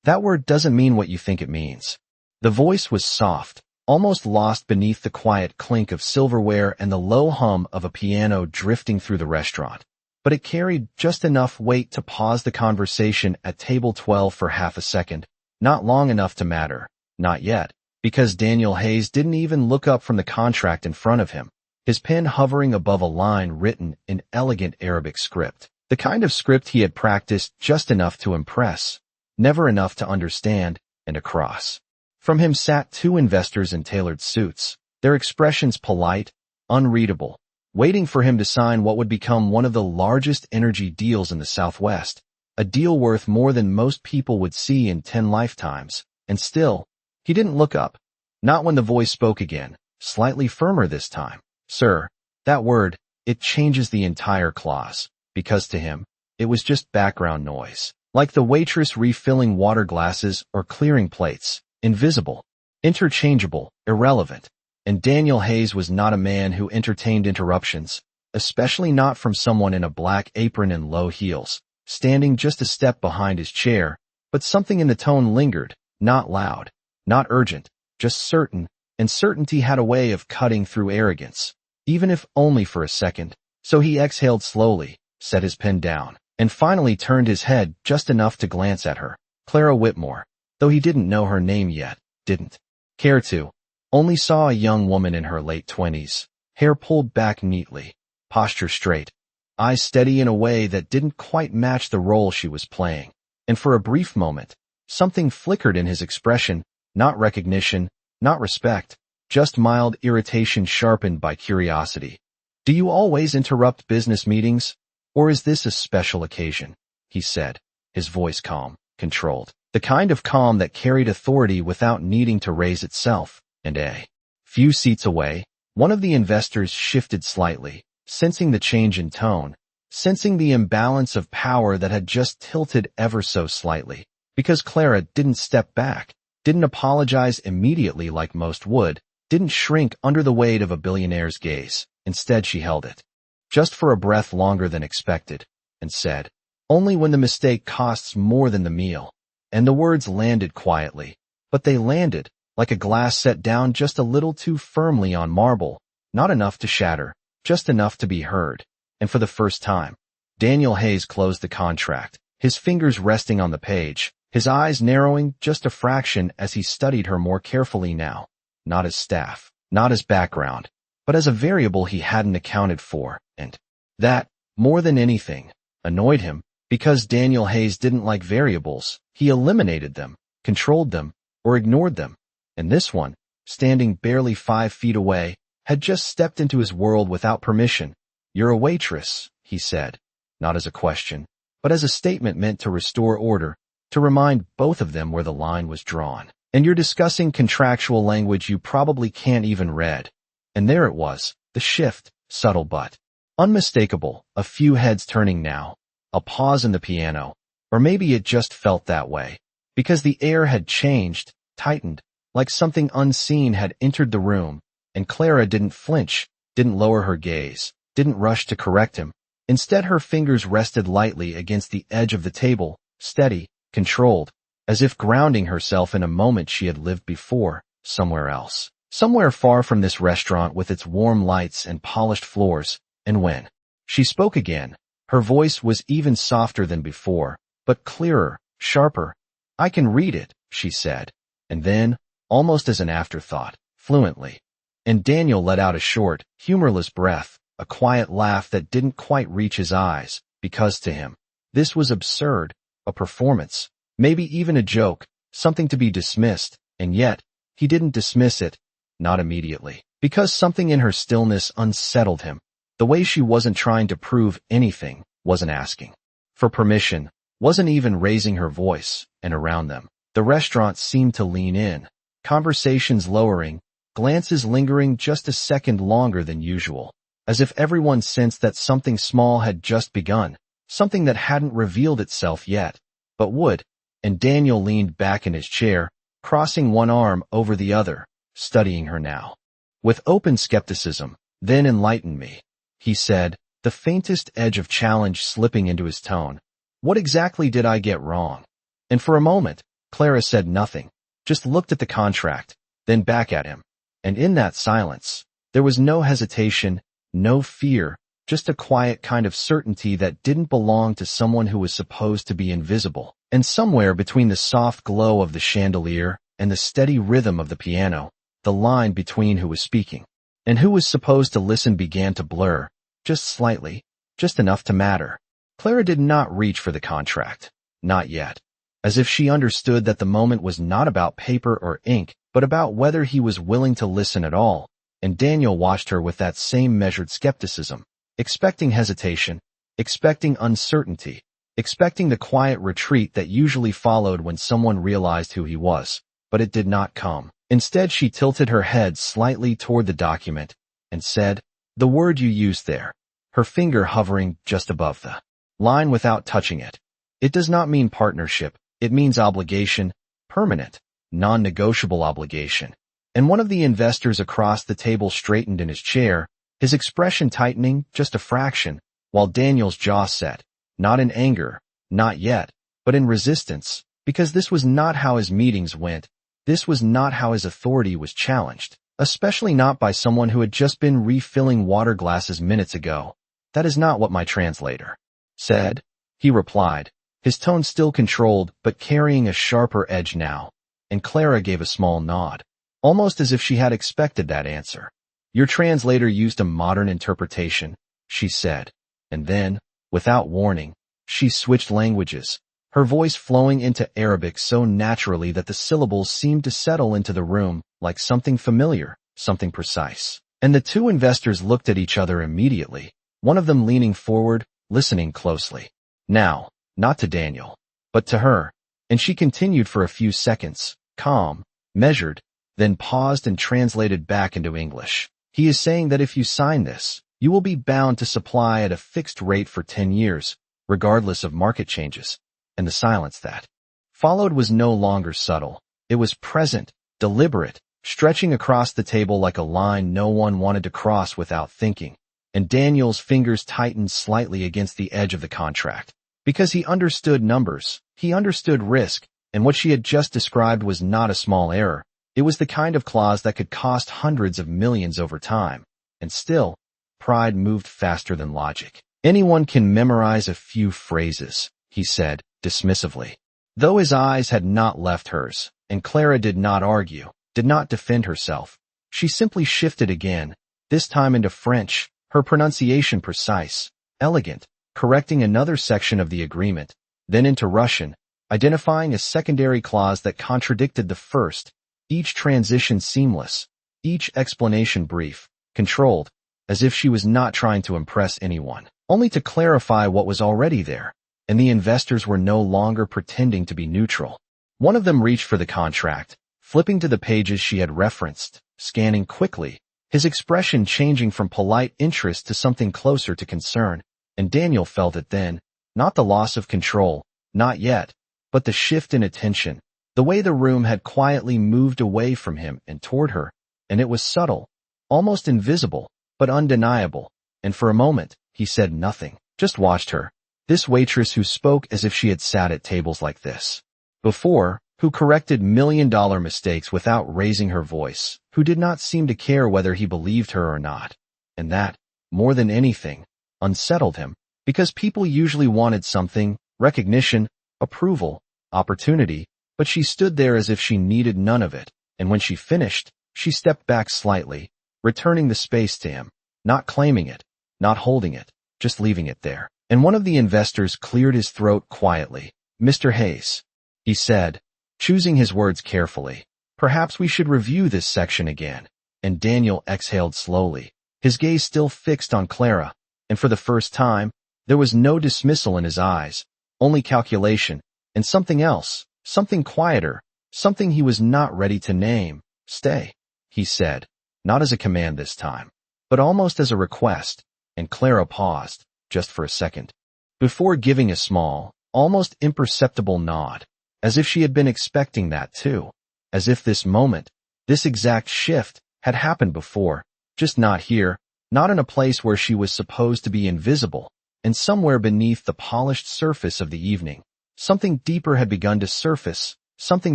That word doesn't mean what you think it means. The voice was soft, almost lost beneath the quiet clink of silverware and the low hum of a piano drifting through the restaurant. But it carried just enough weight to pause the conversation at table 12 for half a second, not long enough to matter, not yet, because Daniel Hayes didn't even look up from the contract in front of him, his pen hovering above a line written in elegant Arabic script, the kind of script he had practiced just enough to impress, never enough to understand, and across. From him sat two investors in tailored suits, their expressions polite, unreadable, waiting for him to sign what would become one of the largest energy deals in the Southwest, a deal worth more than most people would see in 10 lifetimes. And still, he didn't look up. Not when the voice spoke again, slightly firmer this time. Sir, that word, it changes the entire clause, because to him, it was just background noise, like the waitress refilling water glasses or clearing plates, invisible, interchangeable, irrelevant. And Daniel Hayes was not a man who entertained interruptions, especially not from someone in a black apron and low heels, standing just a step behind his chair, but something in the tone lingered, not loud, not urgent, just certain, and certainty had a way of cutting through arrogance, even if only for a second. So he exhaled slowly, set his pen down, and finally turned his head just enough to glance at her. Clara Whitmore, though he didn't know her name yet, didn't care to. Only saw a young woman in her late 20s, hair pulled back neatly, posture straight, eyes steady in a way that didn't quite match the role she was playing. And for a brief moment, something flickered in his expression, not recognition, not respect, just mild irritation sharpened by curiosity. Do you always interrupt business meetings? Or is this a special occasion? He said, his voice calm, controlled, the kind of calm that carried authority without needing to raise itself. And a few seats away, one of the investors shifted slightly, sensing the change in tone, sensing the imbalance of power that had just tilted ever so slightly, because Clara didn't step back, didn't apologize immediately like most would, didn't shrink under the weight of a billionaire's gaze. Instead she held it, just for a breath longer than expected, and said, only when the mistake costs more than the meal. And the words landed quietly, but they landed, like a glass set down just a little too firmly on marble, not enough to shatter, just enough to be heard. And for the first time, Daniel Hayes closed the contract, his fingers resting on the page, his eyes narrowing just a fraction as he studied her more carefully now, not as staff, not as background, but as a variable he hadn't accounted for, and that, more than anything, annoyed him, because Daniel Hayes didn't like variables. He eliminated them, controlled them, or ignored them. And this one, standing barely 5 feet away, had just stepped into his world without permission. You're a waitress, he said, not as a question, but as a statement meant to restore order, to remind both of them where the line was drawn. And you're discussing contractual language you probably can't even read. And there it was, the shift, subtle but unmistakable, a few heads turning now, a pause in the piano, or maybe it just felt that way, because the air had changed, tightened, like something unseen had entered the room, and Clara didn't flinch, didn't lower her gaze, didn't rush to correct him. Instead her fingers rested lightly against the edge of the table, steady, controlled, as if grounding herself in a moment she had lived before, somewhere else. Somewhere far from this restaurant with its warm lights and polished floors. And when she spoke again, her voice was even softer than before, but clearer, sharper. I can read it, she said. And then, almost as an afterthought, fluently. And Daniel let out a short, humorless breath, a quiet laugh that didn't quite reach his eyes, because to him, this was absurd, a performance, maybe even a joke, something to be dismissed, and yet, he didn't dismiss it, not immediately, because something in her stillness unsettled him. The way she wasn't trying to prove anything, wasn't asking for permission, wasn't even raising her voice, and around them, the restaurant seemed to lean in, conversations lowering, glances lingering just a second longer than usual, as if everyone sensed that something small had just begun, something that hadn't revealed itself yet, but would. And Daniel leaned back in his chair, crossing one arm over the other, studying her now. With open skepticism, then enlighten me, he said, the faintest edge of challenge slipping into his tone. What exactly did I get wrong? And for a moment, Clara said nothing, just looked at the contract, then back at him. And in that silence, there was no hesitation, no fear, just a quiet kind of certainty that didn't belong to someone who was supposed to be invisible. And somewhere between the soft glow of the chandelier and the steady rhythm of the piano, the line between who was speaking and who was supposed to listen began to blur, just slightly, just enough to matter. Clara did not reach for the contract. Not yet. As if she understood that the moment was not about paper or ink, but about whether he was willing to listen at all. And Daniel watched her with that same measured skepticism, expecting hesitation, expecting uncertainty, expecting the quiet retreat that usually followed when someone realized who he was. But it did not come. Instead, she tilted her head slightly toward the document and said, "The word you used there," her finger hovering just above the line without touching it. "It does not mean partnership. It means obligation, permanent, non-negotiable obligation." And one of the investors across the table straightened in his chair, his expression tightening just a fraction, while Daniel's jaw set, not in anger, not yet, but in resistance, because this was not how his meetings went. This was not how his authority was challenged, especially not by someone who had just been refilling water glasses minutes ago. "That is not what my translator said," he replied, his tone still controlled but carrying a sharper edge now. And Clara gave a small nod, almost as if she had expected that answer. "Your translator used a modern interpretation," she said, and then, without warning, she switched languages, her voice flowing into Arabic so naturally that the syllables seemed to settle into the room like something familiar, something precise. And the two investors looked at each other immediately, one of them leaning forward, listening closely. Now, not to Daniel, but to her, and she continued for a few seconds, calm, measured, then paused and translated back into English. "He is saying that if you sign this, you will be bound to supply at a fixed rate for 10 years, regardless of market changes." And the silence that followed was no longer subtle. It was present, deliberate, stretching across the table like a line no one wanted to cross without thinking. And Daniel's fingers tightened slightly against the edge of the contract. Because he understood numbers, he understood risk, and what she had just described was not a small error. It was the kind of clause that could cost hundreds of millions over time. And still, pride moved faster than logic. "Anyone can memorize a few phrases," he said, dismissively. Though his eyes had not left hers, and Clara did not argue, did not defend herself. She simply shifted again, this time into French, her pronunciation precise, elegant, correcting another section of the agreement, then into Russian, identifying a secondary clause that contradicted the first, each transition seamless, each explanation brief, controlled, as if she was not trying to impress anyone, only to clarify what was already there. And the investors were no longer pretending to be neutral. One of them reached for the contract, flipping to the pages she had referenced, scanning quickly, his expression changing from polite interest to something closer to concern. And Daniel felt it then, not the loss of control, not yet, but the shift in attention, the way the room had quietly moved away from him and toward her, and it was subtle, almost invisible, but undeniable. And for a moment, he said nothing, just watched her. This waitress who spoke as if she had sat at tables like this before, who corrected million-dollar mistakes without raising her voice, who did not seem to care whether he believed her or not. And that, more than anything, unsettled him, because people usually wanted something, recognition, approval, opportunity, but she stood there as if she needed none of it, and when she finished, she stepped back slightly, returning the space to him, not claiming it, not holding it, just leaving it there. And one of the investors cleared his throat quietly. "Mr. Hayes," he said, choosing his words carefully, "perhaps we should review this section again." And Daniel exhaled slowly, his gaze still fixed on Clara, and for the first time, there was no dismissal in his eyes, only calculation, and something else, something quieter, something he was not ready to name. "Stay," he said, not as a command this time, but almost as a request, and Clara paused, just for a second, before giving a small, almost imperceptible nod, as if she had been expecting that too, as if this moment, this exact shift, had happened before, just not here, not in a place where she was supposed to be invisible, and somewhere beneath the polished surface of the evening, something deeper had begun to surface, something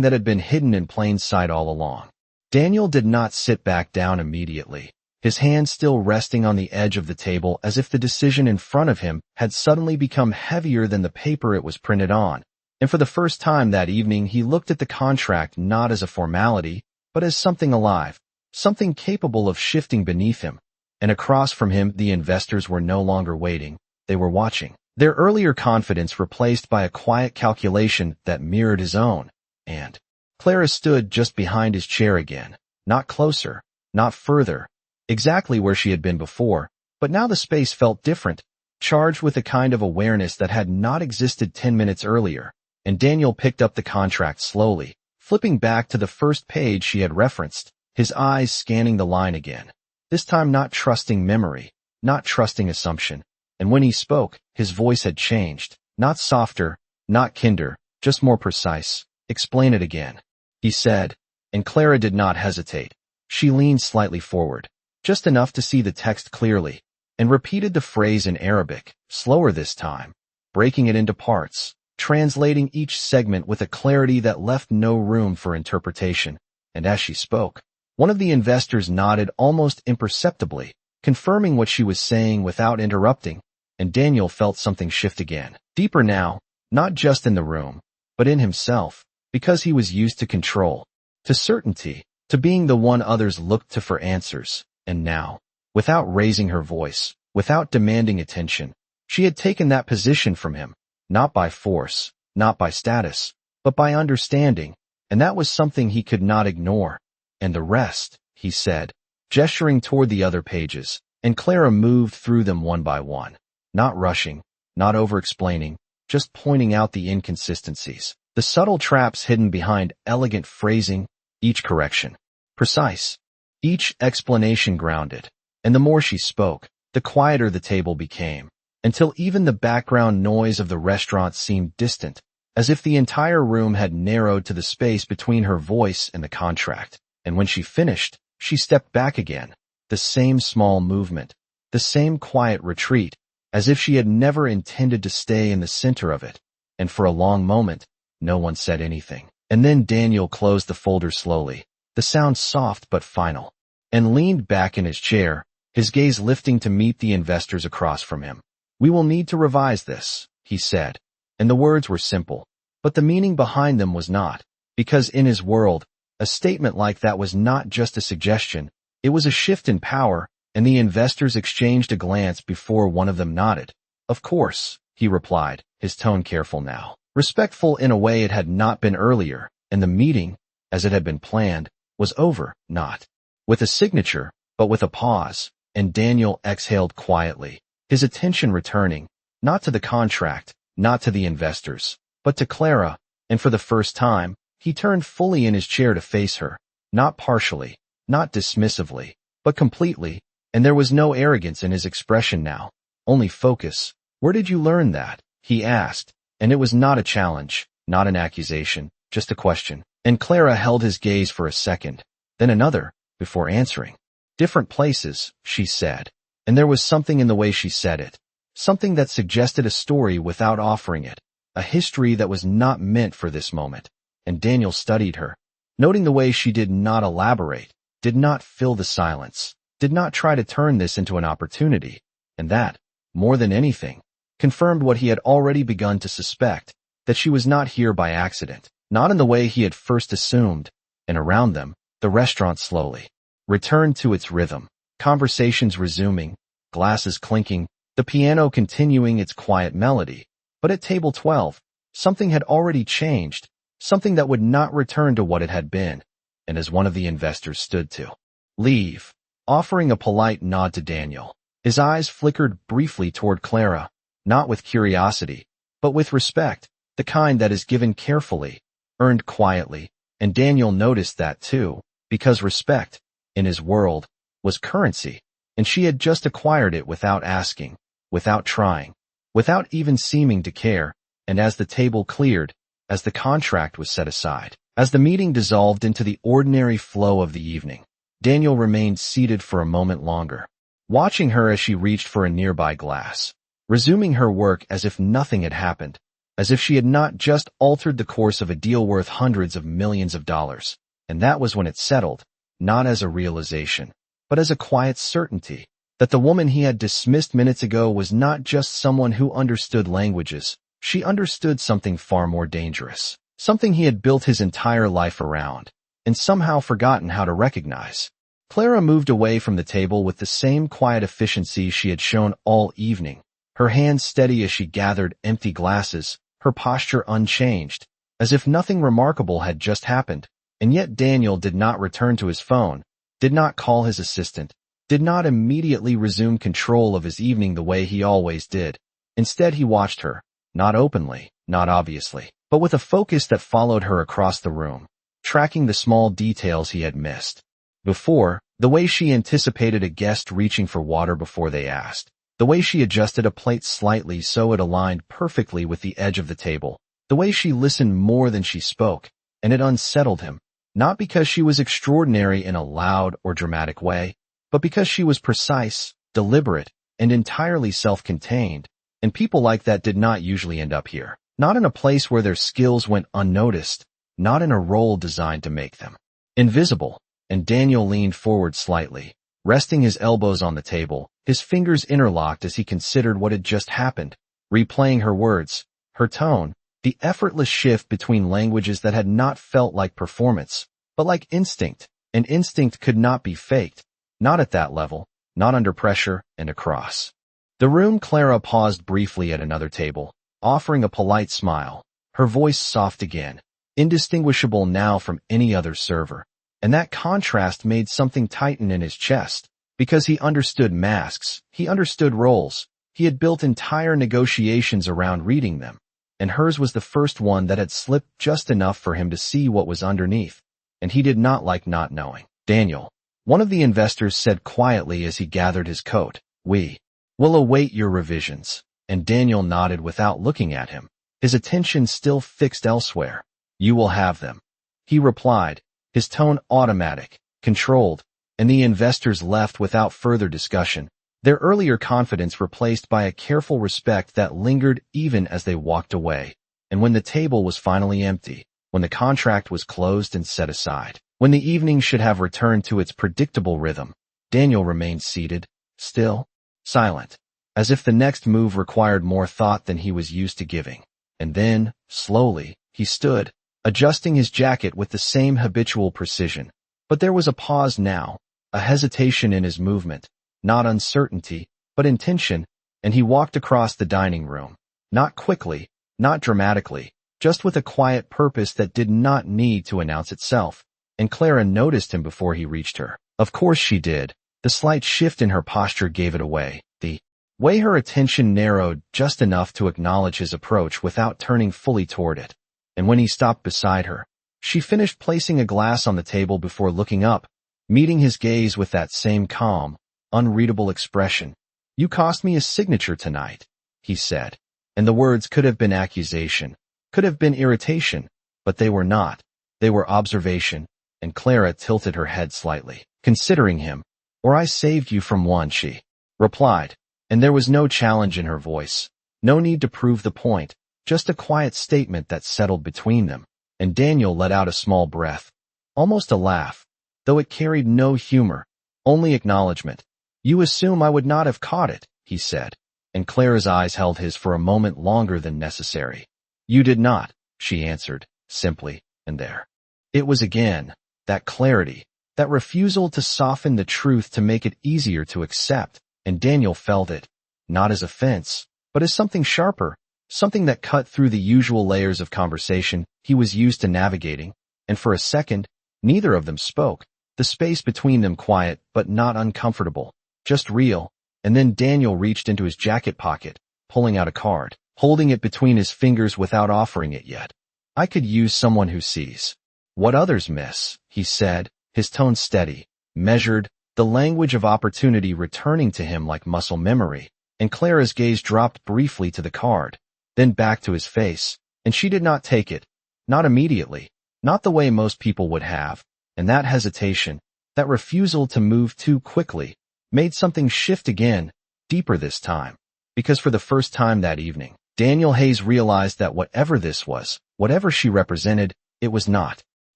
that had been hidden in plain sight all along. Daniel did not sit back down immediately, his hand still resting on the edge of the table as if the decision in front of him had suddenly become heavier than the paper it was printed on. And for the first time that evening, he looked at the contract not as a formality, but as something alive, something capable of shifting beneath him. And across from him, the investors were no longer waiting, they were watching. Their earlier confidence replaced by a quiet calculation that mirrored his own. And Clara stood just behind his chair again, not closer, not further, exactly where she had been before, but now the space felt different, charged with a kind of awareness that had not existed 10 minutes earlier. And Daniel picked up the contract slowly, flipping back to the first page she had referenced, his eyes scanning the line again. This time not trusting memory, not trusting assumption. And when he spoke, his voice had changed, not softer, not kinder, just more precise. "Explain it again," he said, and Clara did not hesitate. She leaned slightly forward, just enough to see the text clearly, and repeated the phrase in Arabic, slower this time, breaking it into parts, translating each segment with a clarity that left no room for interpretation. And as she spoke, one of the investors nodded almost imperceptibly, confirming what she was saying without interrupting, and Daniel felt something shift again, deeper now, not just in the room, but in himself, because he was used to control, to certainty, to being the one others looked to for answers. And now, without raising her voice, without demanding attention, she had taken that position from him, not by force, not by status, but by understanding, and that was something he could not ignore. "And the rest," he said, gesturing toward the other pages, and Clara moved through them one by one, not rushing, not over-explaining, just pointing out the inconsistencies, the subtle traps hidden behind elegant phrasing, each correction precise, each explanation grounded. And the more she spoke, the quieter the table became, until even the background noise of the restaurant seemed distant, as if the entire room had narrowed to the space between her voice and the contract. And when she finished, she stepped back again, the same small movement, the same quiet retreat, as if she had never intended to stay in the center of it. And for a long moment, no one said anything. And then Daniel closed the folder slowly, the sound soft but final, and leaned back in his chair, his gaze lifting to meet the investors across from him. "We will need to revise this," he said, and the words were simple, but the meaning behind them was not, because in his world, a statement like that was not just a suggestion, it was a shift in power, and the investors exchanged a glance before one of them nodded. "Of course," he replied, his tone careful now, respectful in a way it had not been earlier, and the meeting, as it had been planned, was over, not with a signature, but with a pause, and Daniel exhaled quietly, his attention returning, not to the contract, not to the investors, but to Clara, and for the first time, he turned fully in his chair to face her, not partially, not dismissively, but completely, and there was no arrogance in his expression now, only focus. "Where did you learn that?" he asked, and it was not a challenge, not an accusation, just a question. And Clara held his gaze for a second, then another, before answering. "Different places," she said, and there was something in the way she said it, something that suggested a story without offering it, a history that was not meant for this moment. And Daniel studied her, noting the way she did not elaborate, did not fill the silence, did not try to turn this into an opportunity, and that, more than anything, confirmed what he had already begun to suspect, that she was not here by accident, not in the way he had first assumed. And around them, the restaurant slowly returned to its rhythm, conversations resuming, glasses clinking, the piano continuing its quiet melody. But at table 12, something had already changed, something that would not return to what it had been. And as one of the investors stood to leave, offering a polite nod to Daniel, his eyes flickered briefly toward Clara, not with curiosity, but with respect, the kind that is given carefully, earned quietly. And Daniel noticed that too, because respect, in his world, was currency, and she had just acquired it without asking, without trying, without even seeming to care. And as the table cleared, as the contract was set aside, as the meeting dissolved into the ordinary flow of the evening, Daniel remained seated for a moment longer, watching her as she reached for a nearby glass, resuming her work as if nothing had happened, as if she had not just altered the course of a deal worth hundreds of millions of dollars. And that was when it settled, not as a realization, but as a quiet certainty, that the woman he had dismissed minutes ago was not just someone who understood languages. She understood something far more dangerous, something he had built his entire life around, and somehow forgotten how to recognize. Clara moved away from the table with the same quiet efficiency she had shown all evening, her hands steady as she gathered empty glasses, her posture unchanged, as if nothing remarkable had just happened. And yet Daniel did not return to his phone, did not call his assistant, did not immediately resume control of his evening the way he always did. Instead he watched her, not openly, not obviously, but with a focus that followed her across the room, tracking the small details he had missed. Before, the way she anticipated a guest reaching for water before they asked, the way she adjusted a plate slightly so it aligned perfectly with the edge of the table, the way she listened more than she spoke, and it unsettled him, not because she was extraordinary in a loud or dramatic way, but because she was precise, deliberate, and entirely self-contained, and people like that did not usually end up here, not in a place where their skills went unnoticed, not in a role designed to make them invisible. And Daniel leaned forward slightly, resting his elbows on the table, his fingers interlocked as he considered what had just happened, replaying her words, her tone, the effortless shift between languages that had not felt like performance, but like instinct, and instinct could not be faked, not at that level, not under pressure, and across the room. Clara paused briefly at another table, offering a polite smile, her voice soft again, indistinguishable now from any other server. And that contrast made something tighten in his chest, because he understood masks, he understood roles, he had built entire negotiations around reading them, and hers was the first one that had slipped just enough for him to see what was underneath, and he did not like not knowing. Daniel, one of the investors said quietly as he gathered his coat, "We will await your revisions," and Daniel nodded without looking at him, his attention still fixed elsewhere. "You will have them," he replied, his tone automatic, controlled, and the investors left without further discussion, their earlier confidence replaced by a careful respect that lingered even as they walked away. And when the table was finally empty, when the contract was closed and set aside, when the evening should have returned to its predictable rhythm, Daniel remained seated, still, silent, as if the next move required more thought than he was used to giving. And then, slowly, he stood, adjusting his jacket with the same habitual precision. But there was a pause now, a hesitation in his movement, not uncertainty, but intention, and he walked across the dining room, not quickly, not dramatically, just with a quiet purpose that did not need to announce itself. And Clara noticed him before he reached her. Of course she did. The slight shift in her posture gave it away. The way her attention narrowed just enough to acknowledge his approach without turning fully toward it. And when he stopped beside her, she finished placing a glass on the table before looking up, meeting his gaze with that same calm, unreadable expression. "You cost me a signature tonight," he said. And the words could have been accusation, could have been irritation, but they were not. They were observation, and Clara tilted her head slightly, considering him. "Or I saved you from one," she replied, and there was no challenge in her voice, no need to prove the point. Just a quiet statement that settled between them, and Daniel let out a small breath, almost a laugh, though it carried no humor, only acknowledgement. "You assume I would not have caught it," he said, and Clara's eyes held his for a moment longer than necessary. "You did not," she answered, simply, and there it was again, that clarity, that refusal to soften the truth to make it easier to accept, and Daniel felt it, not as offense, but as something sharper, something that cut through the usual layers of conversation he was used to navigating, and for a second, neither of them spoke, the space between them quiet but not uncomfortable, just real. And then Daniel reached into his jacket pocket, pulling out a card, holding it between his fingers without offering it yet. "I could use someone who sees what others miss," he said, his tone steady, measured, the language of opportunity returning to him like muscle memory, and Clara's gaze dropped briefly to the card, then back to his face, and she did not take it, not immediately, not the way most people would have, and that hesitation, that refusal to move too quickly, made something shift again, deeper this time, because for the first time that evening, Daniel Hayes realized that whatever this was, whatever she represented, it was not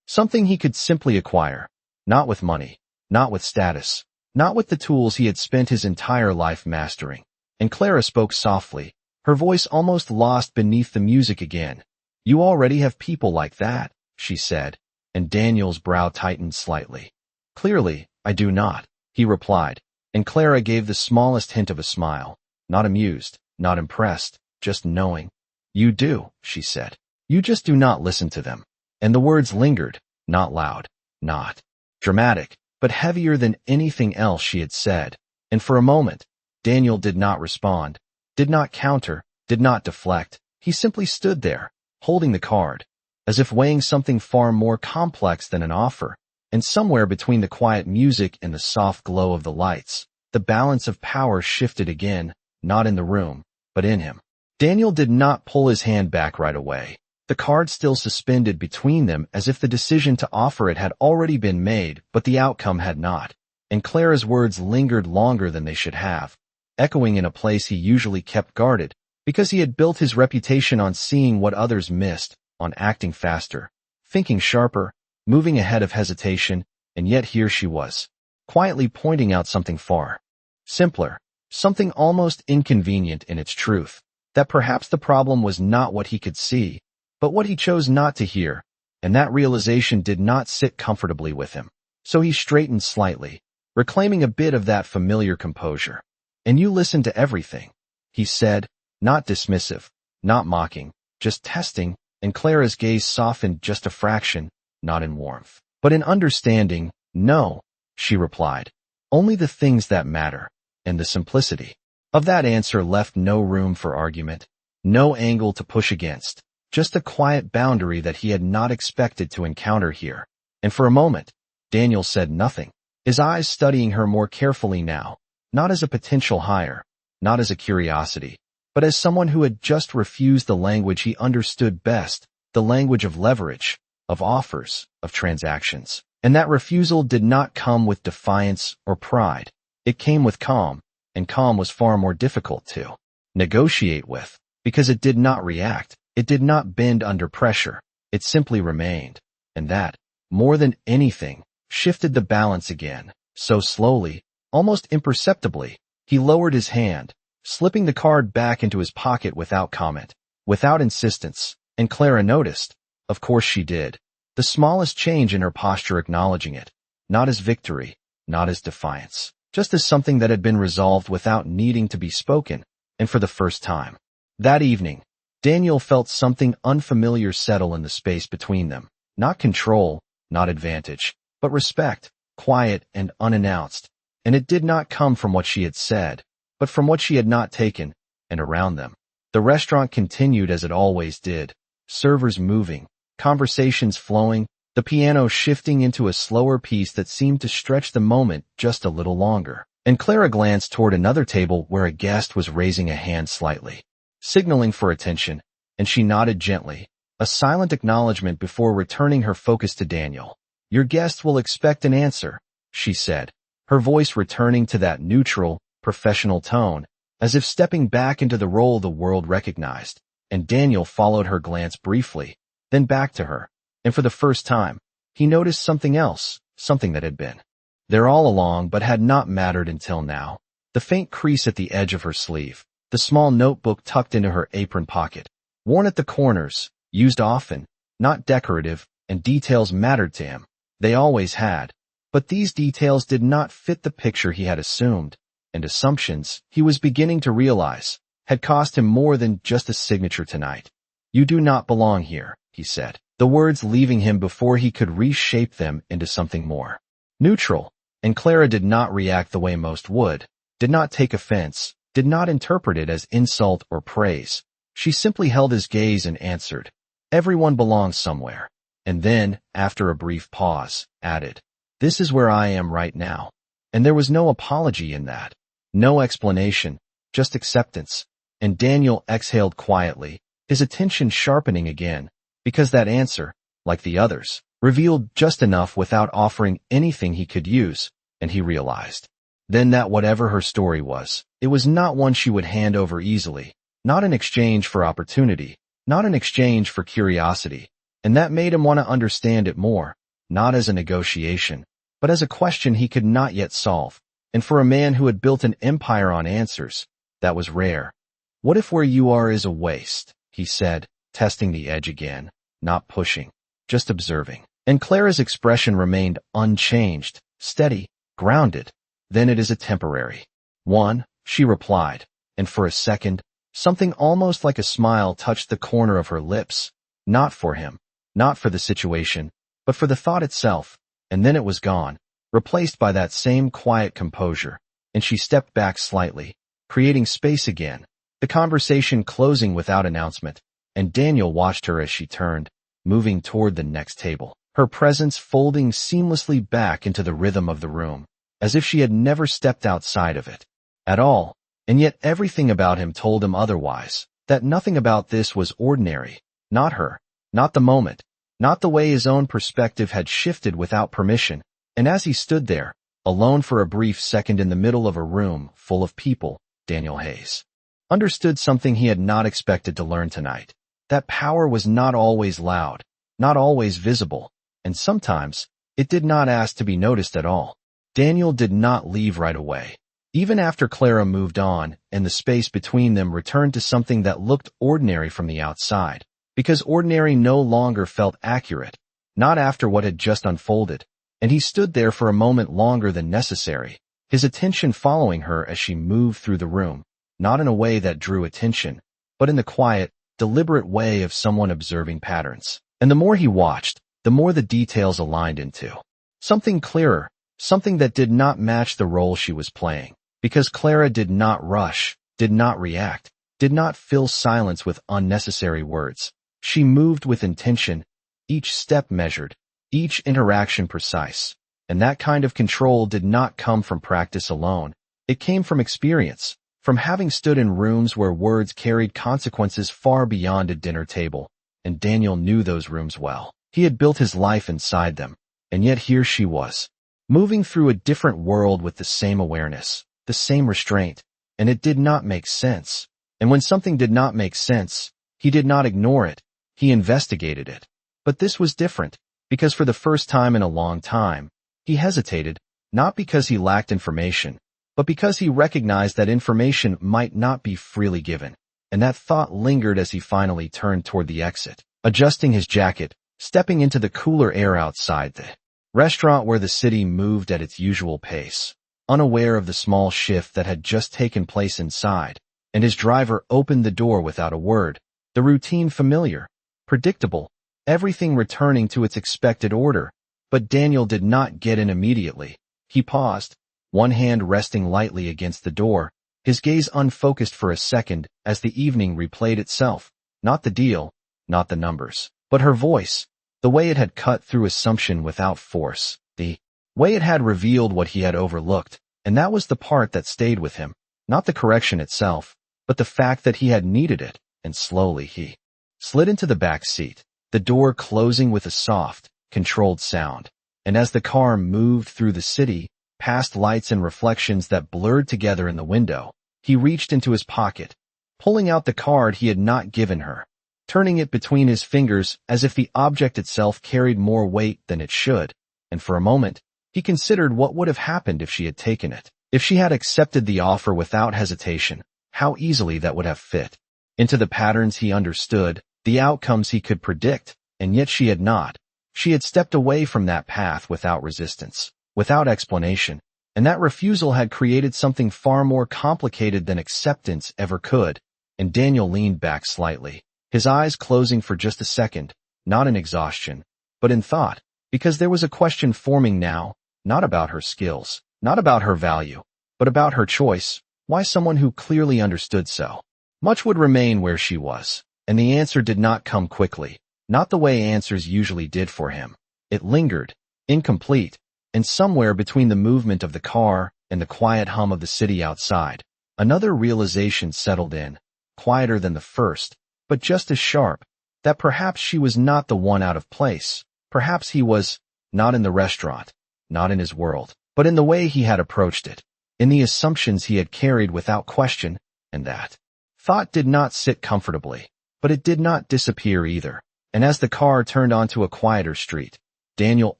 something he could simply acquire. Not with money, not with status, not with the tools he had spent his entire life mastering. And Clara spoke softly, her voice almost lost beneath the music again. You already have people like that, she said, and Daniel's brow tightened slightly. Clearly, I do not, he replied, and Clara gave the smallest hint of a smile, not amused, not impressed, just knowing. You do, she said. You just do not listen to them. And the words lingered, not loud, not dramatic, but heavier than anything else she had said. And for a moment, Daniel did not respond, did not counter, did not deflect. He simply stood there, holding the card, as if weighing something far more complex than an offer. And somewhere between the quiet music and the soft glow of the lights, the balance of power shifted again, not in the room, but in him. Daniel did not pull his hand back right away. The card still suspended between them as if the decision to offer it had already been made, but the outcome had not. And Clara's words lingered longer than they should have, echoing in a place he usually kept guarded, because he had built his reputation on seeing what others missed, on acting faster, thinking sharper, moving ahead of hesitation, and yet here she was, quietly pointing out something far simpler, something almost inconvenient in its truth, that perhaps the problem was not what he could see, but what he chose not to hear, and that realization did not sit comfortably with him. So he straightened slightly, reclaiming a bit of that familiar composure. And you listen to everything, he said, not dismissive, not mocking, just testing, and Clara's gaze softened just a fraction, not in warmth, but in understanding. No, she replied, only the things that matter, and the simplicity of that answer left no room for argument, no angle to push against, just a quiet boundary that he had not expected to encounter here. And for a moment, Daniel said nothing, his eyes studying her more carefully now, not as a potential hire, not as a curiosity, but as someone who had just refused the language he understood best, the language of leverage, of offers, of transactions. And that refusal did not come with defiance or pride. It came with calm, and calm was far more difficult to negotiate with, because it did not react, it did not bend under pressure, it simply remained. And that, more than anything, shifted the balance again. So slowly, almost imperceptibly, he lowered his hand, slipping the card back into his pocket without comment, without insistence, and Clara noticed. Of course she did. The smallest change in her posture acknowledging it, not as victory, not as defiance, just as something that had been resolved without needing to be spoken, and for the first time. That evening, Daniel felt something unfamiliar settle in the space between them, not control, not advantage, but respect, quiet and unannounced, and it did not come from what she had said, but from what she had not taken, and around them. The restaurant continued as it always did, servers moving, conversations flowing, the piano shifting into a slower piece that seemed to stretch the moment just a little longer. And Clara glanced toward another table where a guest was raising a hand slightly, signaling for attention, and she nodded gently, a silent acknowledgement before returning her focus to Daniel. Your guest will expect an answer, she said, her voice returning to that neutral, professional tone, as if stepping back into the role the world recognized. And Daniel followed her glance briefly, then back to her, and for the first time, he noticed something else, something that had been there all along but had not mattered until now. The faint crease at the edge of her sleeve, the small notebook tucked into her apron pocket, worn at the corners, used often, not decorative, and details mattered to him. They always had, but these details did not fit the picture he had assumed, and assumptions, he was beginning to realize, had cost him more than just a signature tonight. You do not belong here, he said, the words leaving him before he could reshape them into something more neutral. And Clara did not react the way most would, did not take offense, did not interpret it as insult or praise. She simply held his gaze and answered, everyone belongs somewhere. And then, after a brief pause, added, this is where I am right now. And there was no apology in that, no explanation, just acceptance. And Daniel exhaled quietly, his attention sharpening again, because that answer, like the others, revealed just enough without offering anything he could use, and he realized then that whatever her story was, it was not one she would hand over easily. not in exchange for opportunity, not in exchange for curiosity, and that made him want to understand it more, not as a negotiation, but as a question he could not yet solve. And for a man who had built an empire on answers, that was rare. "What if where you are is a waste?" he said, testing the edge again, not pushing, just observing. And Clara's expression remained unchanged, steady, grounded. "Then it is a temporary one," she replied, and for a second, something almost like a smile touched the corner of her lips. Not for him, not for the situation, but for the thought itself, and then it was gone, replaced by that same quiet composure, and she stepped back slightly, creating space again, the conversation closing without announcement, and Daniel watched her as she turned, moving toward the next table, her presence folding seamlessly back into the rhythm of the room, as if she had never stepped outside of it at all, and yet everything about him told him otherwise, that nothing about this was ordinary, not her, not the moment, not the way his own perspective had shifted without permission. And as he stood there, alone for a brief second in the middle of a room full of people, Daniel Hayes understood something he had not expected to learn tonight. That power was not always loud, not always visible, and sometimes it did not ask to be noticed at all. Daniel did not leave right away. Even after Clara moved on and the space between them returned to something that looked ordinary from the outside, because ordinary no longer felt accurate, not after what had just unfolded, and he stood there for a moment longer than necessary, his attention following her as she moved through the room, not in a way that drew attention, but in the quiet, deliberate way of someone observing patterns. And the more he watched, the more the details aligned into something clearer, something that did not match the role she was playing, because Clara did not rush, did not react, did not fill silence with unnecessary words. She moved with intention, each step measured, each interaction precise, and that kind of control did not come from practice alone. It came from experience, from having stood in rooms where words carried consequences far beyond a dinner table, and Daniel knew those rooms well. He had built his life inside them, and yet here she was, moving through a different world with the same awareness, the same restraint, and it did not make sense. And when something did not make sense, he did not ignore it, he investigated it. But this was different, because for the first time in a long time, he hesitated, not because he lacked information, but because he recognized that information might not be freely given. And that thought lingered as he finally turned toward the exit, adjusting his jacket, stepping into the cooler air outside the restaurant where the city moved at its usual pace, unaware of the small shift that had just taken place inside, and his driver opened the door without a word, the routine familiar, predictable, everything returning to its expected order. But Daniel did not get in immediately. He paused, one hand resting lightly against the door, his gaze unfocused for a second as the evening replayed itself, not the deal, not the numbers, but her voice, the way it had cut through assumption without force, the way it had revealed what he had overlooked, and that was the part that stayed with him, not the correction itself, but the fact that he had needed it, and slowly he slid into the back seat, the door closing with a soft, controlled sound, and as the car moved through the city, past lights and reflections that blurred together in the window, he reached into his pocket, pulling out the card he had not given her, turning it between his fingers as if the object itself carried more weight than it should, and for a moment, he considered what would have happened if she had taken it, if she had accepted the offer without hesitation, how easily that would have fit into the patterns he understood, the outcomes he could predict, and yet she had not. She had stepped away from that path without resistance, without explanation, and that refusal had created something far more complicated than acceptance ever could. And Daniel leaned back slightly, his eyes closing for just a second, not in exhaustion, but in thought, because there was a question forming now, not about her skills, not about her value, but about her choice. Why someone who clearly understood so much would remain where she was? And the answer did not come quickly, not the way answers usually did for him. It lingered, incomplete, and somewhere between the movement of the car and the quiet hum of the city outside, another realization settled in, quieter than the first, but just as sharp, that perhaps she was not the one out of place. Perhaps he was, not in the restaurant, not in his world, but in the way he had approached it, in the assumptions he had carried without question, and that Thought did not sit comfortably, but it did not disappear either. And as the car turned onto a quieter street, Daniel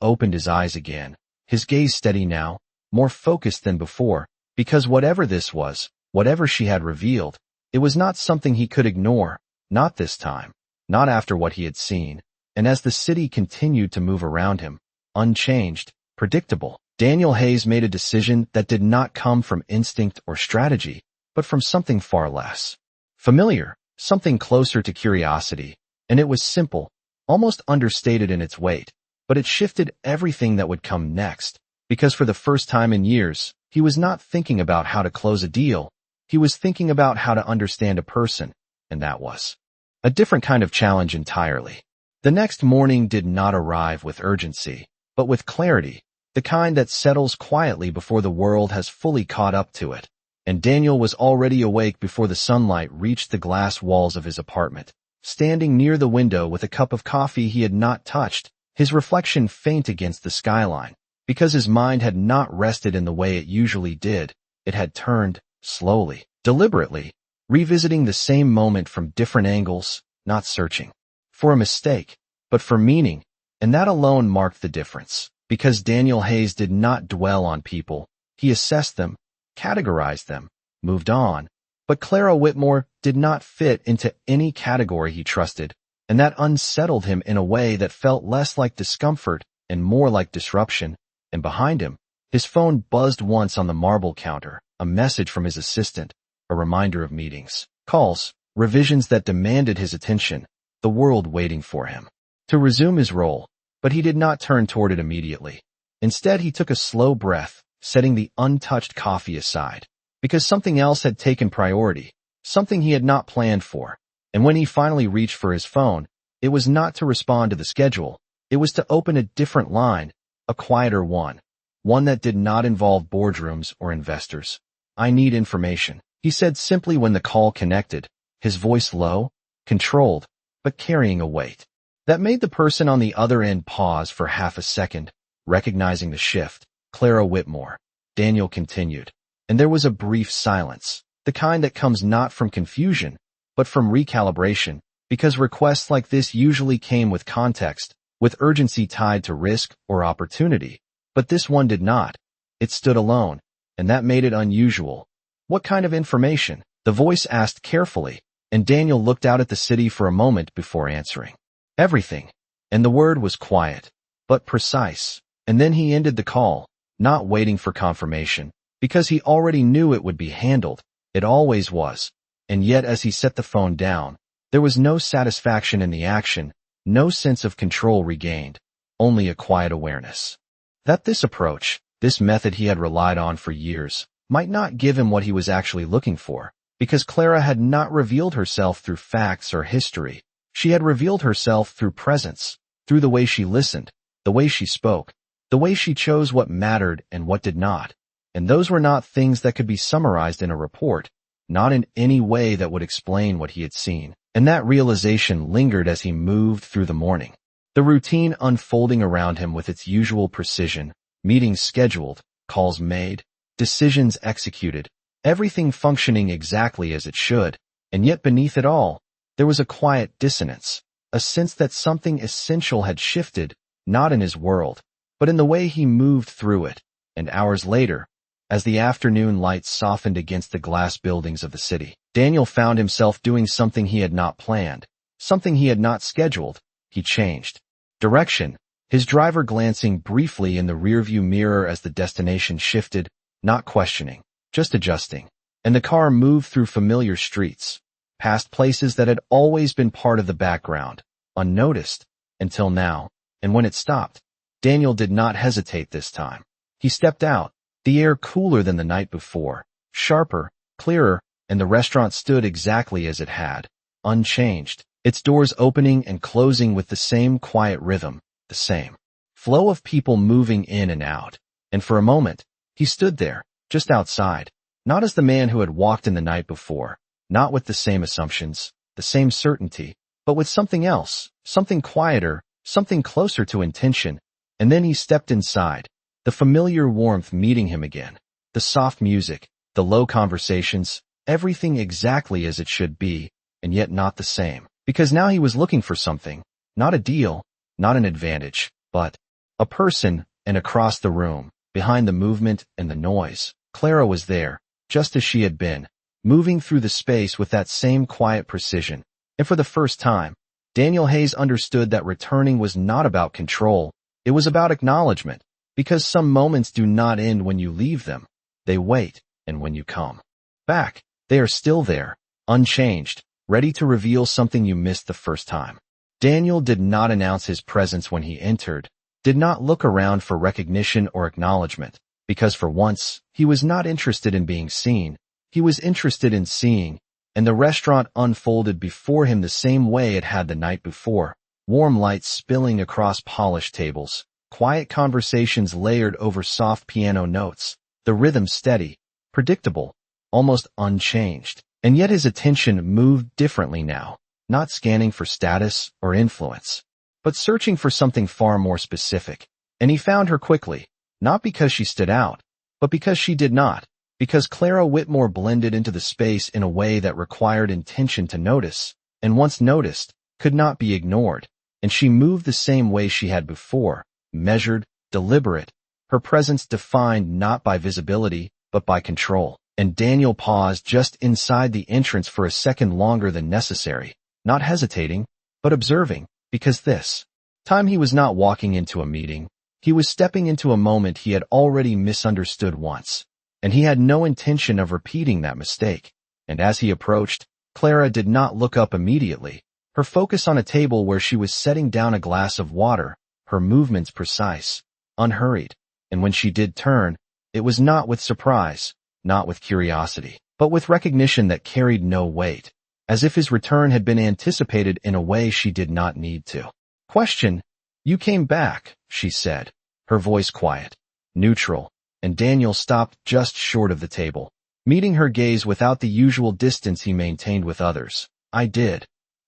opened his eyes again, his gaze steady now, more focused than before, because whatever this was, whatever she had revealed, it was not something he could ignore, not this time, not after what he had seen. And as the city continued to move around him, unchanged, predictable, Daniel Hayes made a decision that did not come from instinct or strategy, but from something far less familiar, something closer to curiosity. And it was simple, almost understated in its weight, but it shifted everything that would come next, because for the first time in years, he was not thinking about how to close a deal, he was thinking about how to understand a person, and that was a different kind of challenge entirely. The next morning did not arrive with urgency, but with clarity, the kind that settles quietly before the world has fully caught up to it. And Daniel was already awake before the sunlight reached the glass walls of his apartment, standing near the window with a cup of coffee he had not touched, his reflection faint against the skyline. Because his mind had not rested in the way it usually did, it had turned, slowly, deliberately, revisiting the same moment from different angles, not searching for a mistake, but for meaning, and that alone marked the difference. Because Daniel Hayes did not dwell on people, he assessed them, categorized them, moved on. But Clara Whitmore did not fit into any category he trusted, and that unsettled him in a way that felt less like discomfort and more like disruption. And behind him, his phone buzzed once on the marble counter, a message from his assistant, a reminder of meetings, calls, revisions that demanded his attention, the world waiting for him to resume his role. But he did not turn toward it immediately. Instead, he took a slow breath, setting the untouched coffee aside, because something else had taken priority, something he had not planned for. And when he finally reached for his phone, it was not to respond to the schedule, it was to open a different line, a quieter one that did not involve boardrooms or investors. "I need information," he said simply when the call connected, his voice low, controlled, but carrying a weight that made the person on the other end pause for half a second, recognizing the shift. "Clara Whitmore," Daniel continued, and there was a brief silence, the kind that comes not from confusion, but from recalibration, because requests like this usually came with context, with urgency tied to risk or opportunity. But this one did not. It stood alone, and that made it unusual. "What kind of information?" the voice asked carefully, and Daniel looked out at the city for a moment before answering. "Everything." And the word was quiet, but precise. And then he ended the call, not waiting for confirmation, because he already knew it would be handled. It always was. And yet as he set the phone down, there was no satisfaction in the action, no sense of control regained, only a quiet awareness that this approach, this method he had relied on for years, might not give him what he was actually looking for, because Clara had not revealed herself through facts or history. She had revealed herself through presence, through the way she listened, the way she spoke, the way she chose what mattered and what did not. And those were not things that could be summarized in a report, not in any way that would explain what he had seen. And that realization lingered as he moved through the morning. The routine unfolding around him with its usual precision, meetings scheduled, calls made, decisions executed, everything functioning exactly as it should. And yet beneath it all, there was a quiet dissonance, a sense that something essential had shifted, not in his world, but in the way he moved through it. And hours later, as the afternoon light softened against the glass buildings of the city, Daniel found himself doing something he had not planned, something he had not scheduled. He changed direction, his driver glancing briefly in the rearview mirror as the destination shifted, not questioning, just adjusting. And the car moved through familiar streets, past places that had always been part of the background, unnoticed, until now. And when it stopped, Daniel did not hesitate this time. He stepped out, the air cooler than the night before, sharper, clearer, and the restaurant stood exactly as it had, unchanged, its doors opening and closing with the same quiet rhythm, the same flow of people moving in and out. And for a moment, he stood there, just outside, not as the man who had walked in the night before, not with the same assumptions, the same certainty, but with something else, something quieter, something closer to intention. And then he stepped inside, the familiar warmth meeting him again, the soft music, the low conversations, Everything exactly as it should be, and yet not the same. Because now he was looking for something, not a deal, not an advantage, but a person. And across the room, behind the movement and the noise, Clara was there, just as she had been, moving through the space with that same quiet precision. And for the first time, Daniel Hayes understood that returning was not about control, it was about acknowledgement, because some moments do not end when you leave them, they wait, and when you come back, they are still there, unchanged, ready to reveal something you missed the first time. Daniel did not announce his presence when he entered, did not look around for recognition or acknowledgement, because for once, he was not interested in being seen, he was interested in seeing, and the restaurant unfolded before him the same way it had the night before, warm lights spilling across polished tables, quiet conversations layered over soft piano notes, the rhythm steady, predictable, almost unchanged, and yet his attention moved differently now, not scanning for status or influence, but searching for something far more specific. And he found her quickly, not because she stood out, but because she did not, because Clara Whitmore blended into the space in a way that required intention to notice, and once noticed, could not be ignored, and she moved the same way she had before, measured, deliberate, her presence defined not by visibility, but by control. And Daniel paused just inside the entrance for a second longer than necessary, not hesitating, but observing. Because this time he was not walking into a meeting, he was stepping into a moment he had already misunderstood once, and he had no intention of repeating that mistake. And as he approached, Clara did not look up immediately, her focus on a table where she was setting down a glass of water, her movements precise, unhurried, and when she did turn, it was not with surprise, not with curiosity, but with recognition that carried no weight, as if his return had been anticipated in a way she did not need to question. "You came back," she said, her voice quiet, neutral, and Daniel stopped just short of the table, meeting her gaze without the usual distance he maintained with others. "I did,"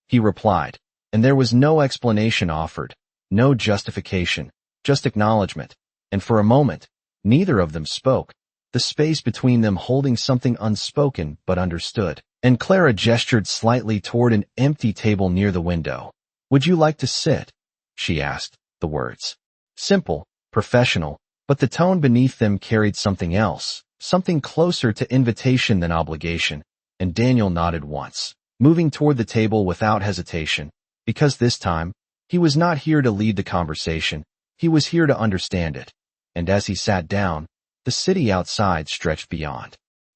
he replied, and there was no explanation offered, no justification, just acknowledgement, and for a moment, neither of them spoke, the space between them holding something unspoken but understood. And Clara gestured slightly toward an empty table near the window. "Would you like to sit?" she asked, the words simple, professional, but the tone beneath them carried something else, something closer to invitation than obligation, and Daniel nodded once, moving toward the table without hesitation, because this time, he was not here to lead the conversation, he was here to understand it. And as he sat down, the city outside stretched beyond.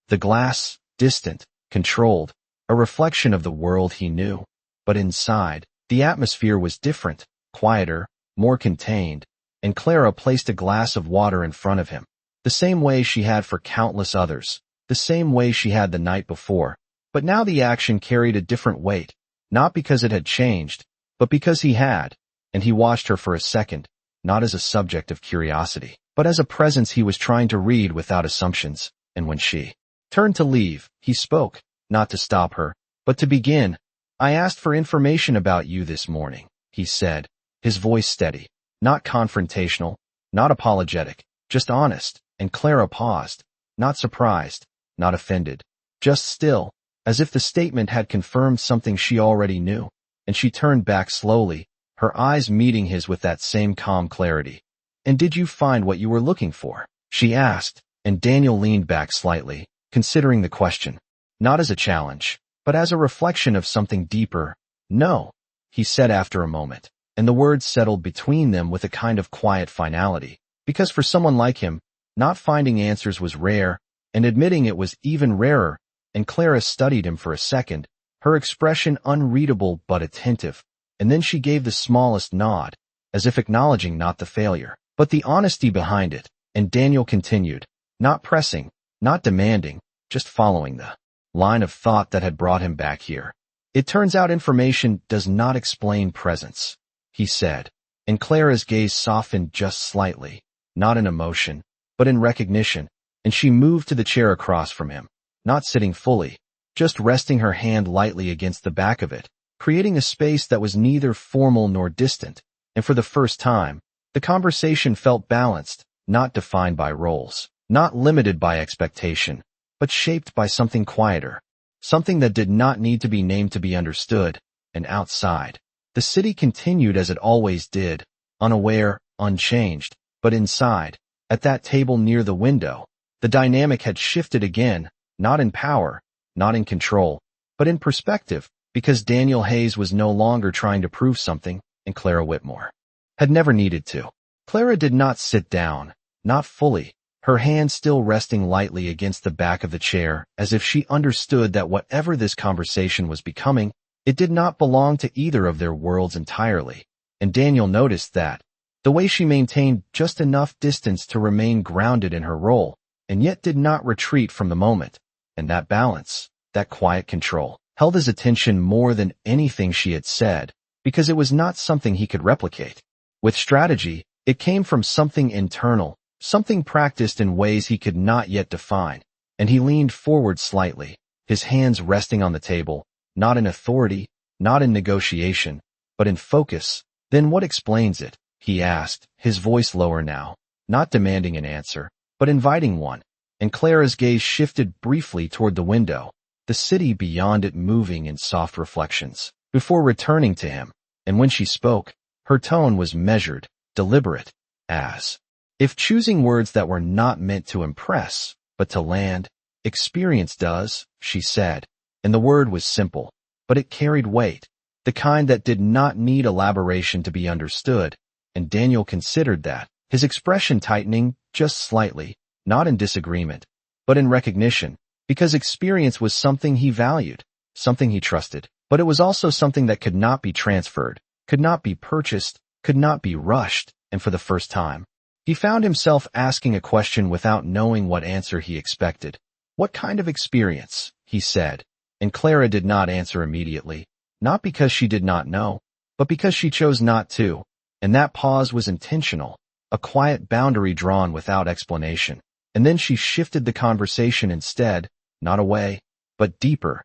The glass, distant, controlled, a reflection of the world he knew. But inside, the atmosphere was different, quieter, more contained, and Clara placed a glass of water in front of him, the same way she had for countless others, the same way she had the night before. But now the action carried a different weight, not because it had changed, but because he had, and he watched her for a second, not as a subject of curiosity, but as a presence he was trying to read without assumptions. And when she turned to leave, he spoke, not to stop her, but to begin. "I asked for information about you this morning," he said, his voice steady, not confrontational, not apologetic, just honest. And Clara paused, not surprised, not offended, just still, as if the statement had confirmed something she already knew, and she turned back slowly, her eyes meeting his with that same calm clarity. "And did you find what you were looking for?" she asked, and Daniel leaned back slightly, considering the question, not as a challenge, but as a reflection of something deeper. "No," he said after a moment, and the words settled between them with a kind of quiet finality, because for someone like him, not finding answers was rare, and admitting it was even rarer. And Clara studied him for a second, her expression unreadable but attentive, and then she gave the smallest nod, as if acknowledging not the failure, but the honesty behind it. And Daniel continued, not pressing, not demanding, just following the line of thought that had brought him back here. "It turns out information does not explain presence," he said, and Clara's gaze softened just slightly, not in emotion, but in recognition, and she moved to the chair across from him, not sitting fully, just resting her hand lightly against the back of it, creating a space that was neither formal nor distant. And for the first time, the conversation felt balanced, not defined by roles, not limited by expectation, but shaped by something quieter, something that did not need to be named to be understood, and outside. The city continued as it always did, unaware, unchanged, but inside, at that table near the window, the dynamic had shifted again, not in power, not in control, but in perspective, because Daniel Hayes was no longer trying to prove something, and Clara Whitmore had never needed to. Clara did not sit down, not fully, her hand still resting lightly against the back of the chair, as if she understood that whatever this conversation was becoming, it did not belong to either of their worlds entirely, and Daniel noticed that, the way she maintained just enough distance to remain grounded in her role, and yet did not retreat from the moment, and that balance, that quiet control, held his attention more than anything she had said, because it was not something he could replicate. With strategy, it came from something internal, something practiced in ways he could not yet define, and he leaned forward slightly, his hands resting on the table, not in authority, not in negotiation, but in focus. Then what explains it? He asked, his voice lower now, not demanding an answer, but inviting one, and Clara's gaze shifted briefly toward the window, the city beyond it moving in soft reflections, before returning to him, and when she spoke, her tone was measured, deliberate, as if choosing words that were not meant to impress, but to land. Experience does, she said, and the word was simple, but it carried weight, the kind that did not need elaboration to be understood, and Daniel considered that, his expression tightening just slightly, not in disagreement, but in recognition, because experience was something he valued, something he trusted, but it was also something that could not be transferred, could not be purchased, could not be rushed, and for the first time, he found himself asking a question without knowing what answer he expected. What kind of experience? He said, and Clara did not answer immediately, not because she did not know, but because she chose not to, and that pause was intentional, a quiet boundary drawn without explanation, and then she shifted the conversation instead, not away, but deeper,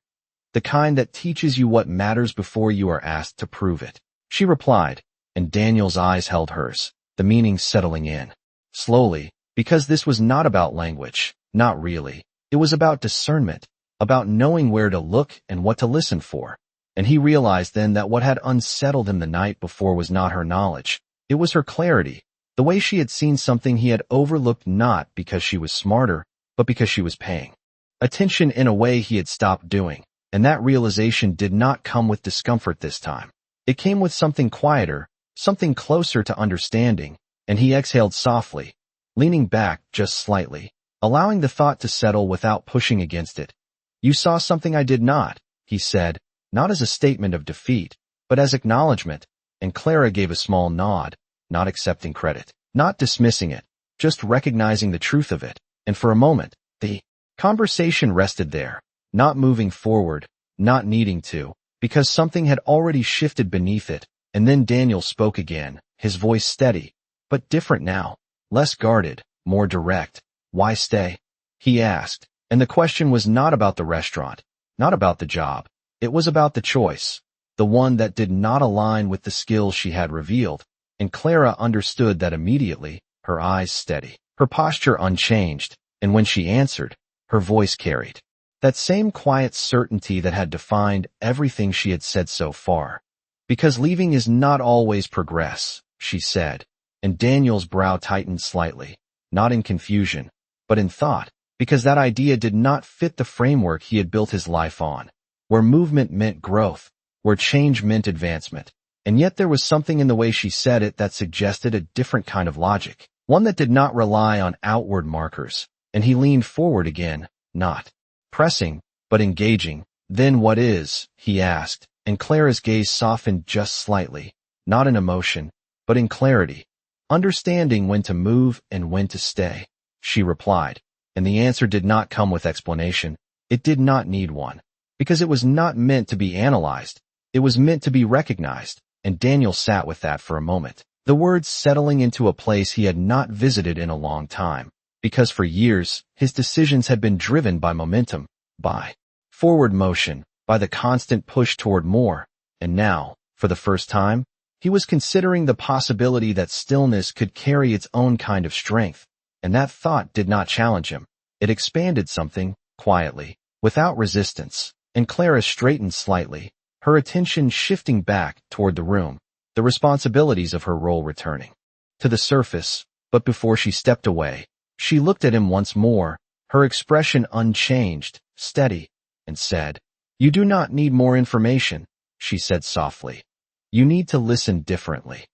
the kind that teaches you what matters before you are asked to prove it. She replied, and Daniel's eyes held hers, the meaning settling in. Slowly, because this was not about language, not really. It was about discernment, about knowing where to look and what to listen for. And he realized then that what had unsettled him the night before was not her knowledge. It was her clarity, the way she had seen something he had overlooked not because she was smarter, but because she was paying attention in a way he had stopped doing. And that realization did not come with discomfort this time. It came with something quieter, something closer to understanding, and he exhaled softly, leaning back just slightly, allowing the thought to settle without pushing against it. You saw something I did not, he said, not as a statement of defeat, but as acknowledgement, and Clara gave a small nod, not accepting credit, not dismissing it, just recognizing the truth of it, and for a moment, the conversation rested there, not moving forward, not needing to, because something had already shifted beneath it, and then Daniel spoke again, his voice steady, but different now, less guarded, more direct. Why stay? He asked, and the question was not about the restaurant, not about the job. It was about the choice, the one that did not align with the skills she had revealed, and Clara understood that immediately, her eyes steady, her posture unchanged, and when she answered, her voice carried that same quiet certainty that had defined everything she had said so far. Because leaving is not always progress, she said, and Daniel's brow tightened slightly, not in confusion, but in thought, because that idea did not fit the framework he had built his life on, where movement meant growth, where change meant advancement, and yet there was something in the way she said it that suggested a different kind of logic, one that did not rely on outward markers, and he leaned forward again, not pressing, but engaging. Then what is? He asked, and Clara's gaze softened just slightly, not in emotion, but in clarity. Understanding when to move and when to stay, she replied, and the answer did not come with explanation. It did not need one, because it was not meant to be analyzed. It was meant to be recognized, and Daniel sat with that for a moment, the words settling into a place he had not visited in a long time, because for years, his decisions had been driven by momentum, by forward motion, by the constant push toward more, and now, for the first time, he was considering the possibility that stillness could carry its own kind of strength, and that thought did not challenge him. It expanded something, quietly, without resistance, and Clara straightened slightly, her attention shifting back toward the room, the responsibilities of her role returning to the surface. But before she stepped away, she looked at him once more, her expression unchanged, steady, and said, "You do not need more information," she said softly. "You need to listen differently."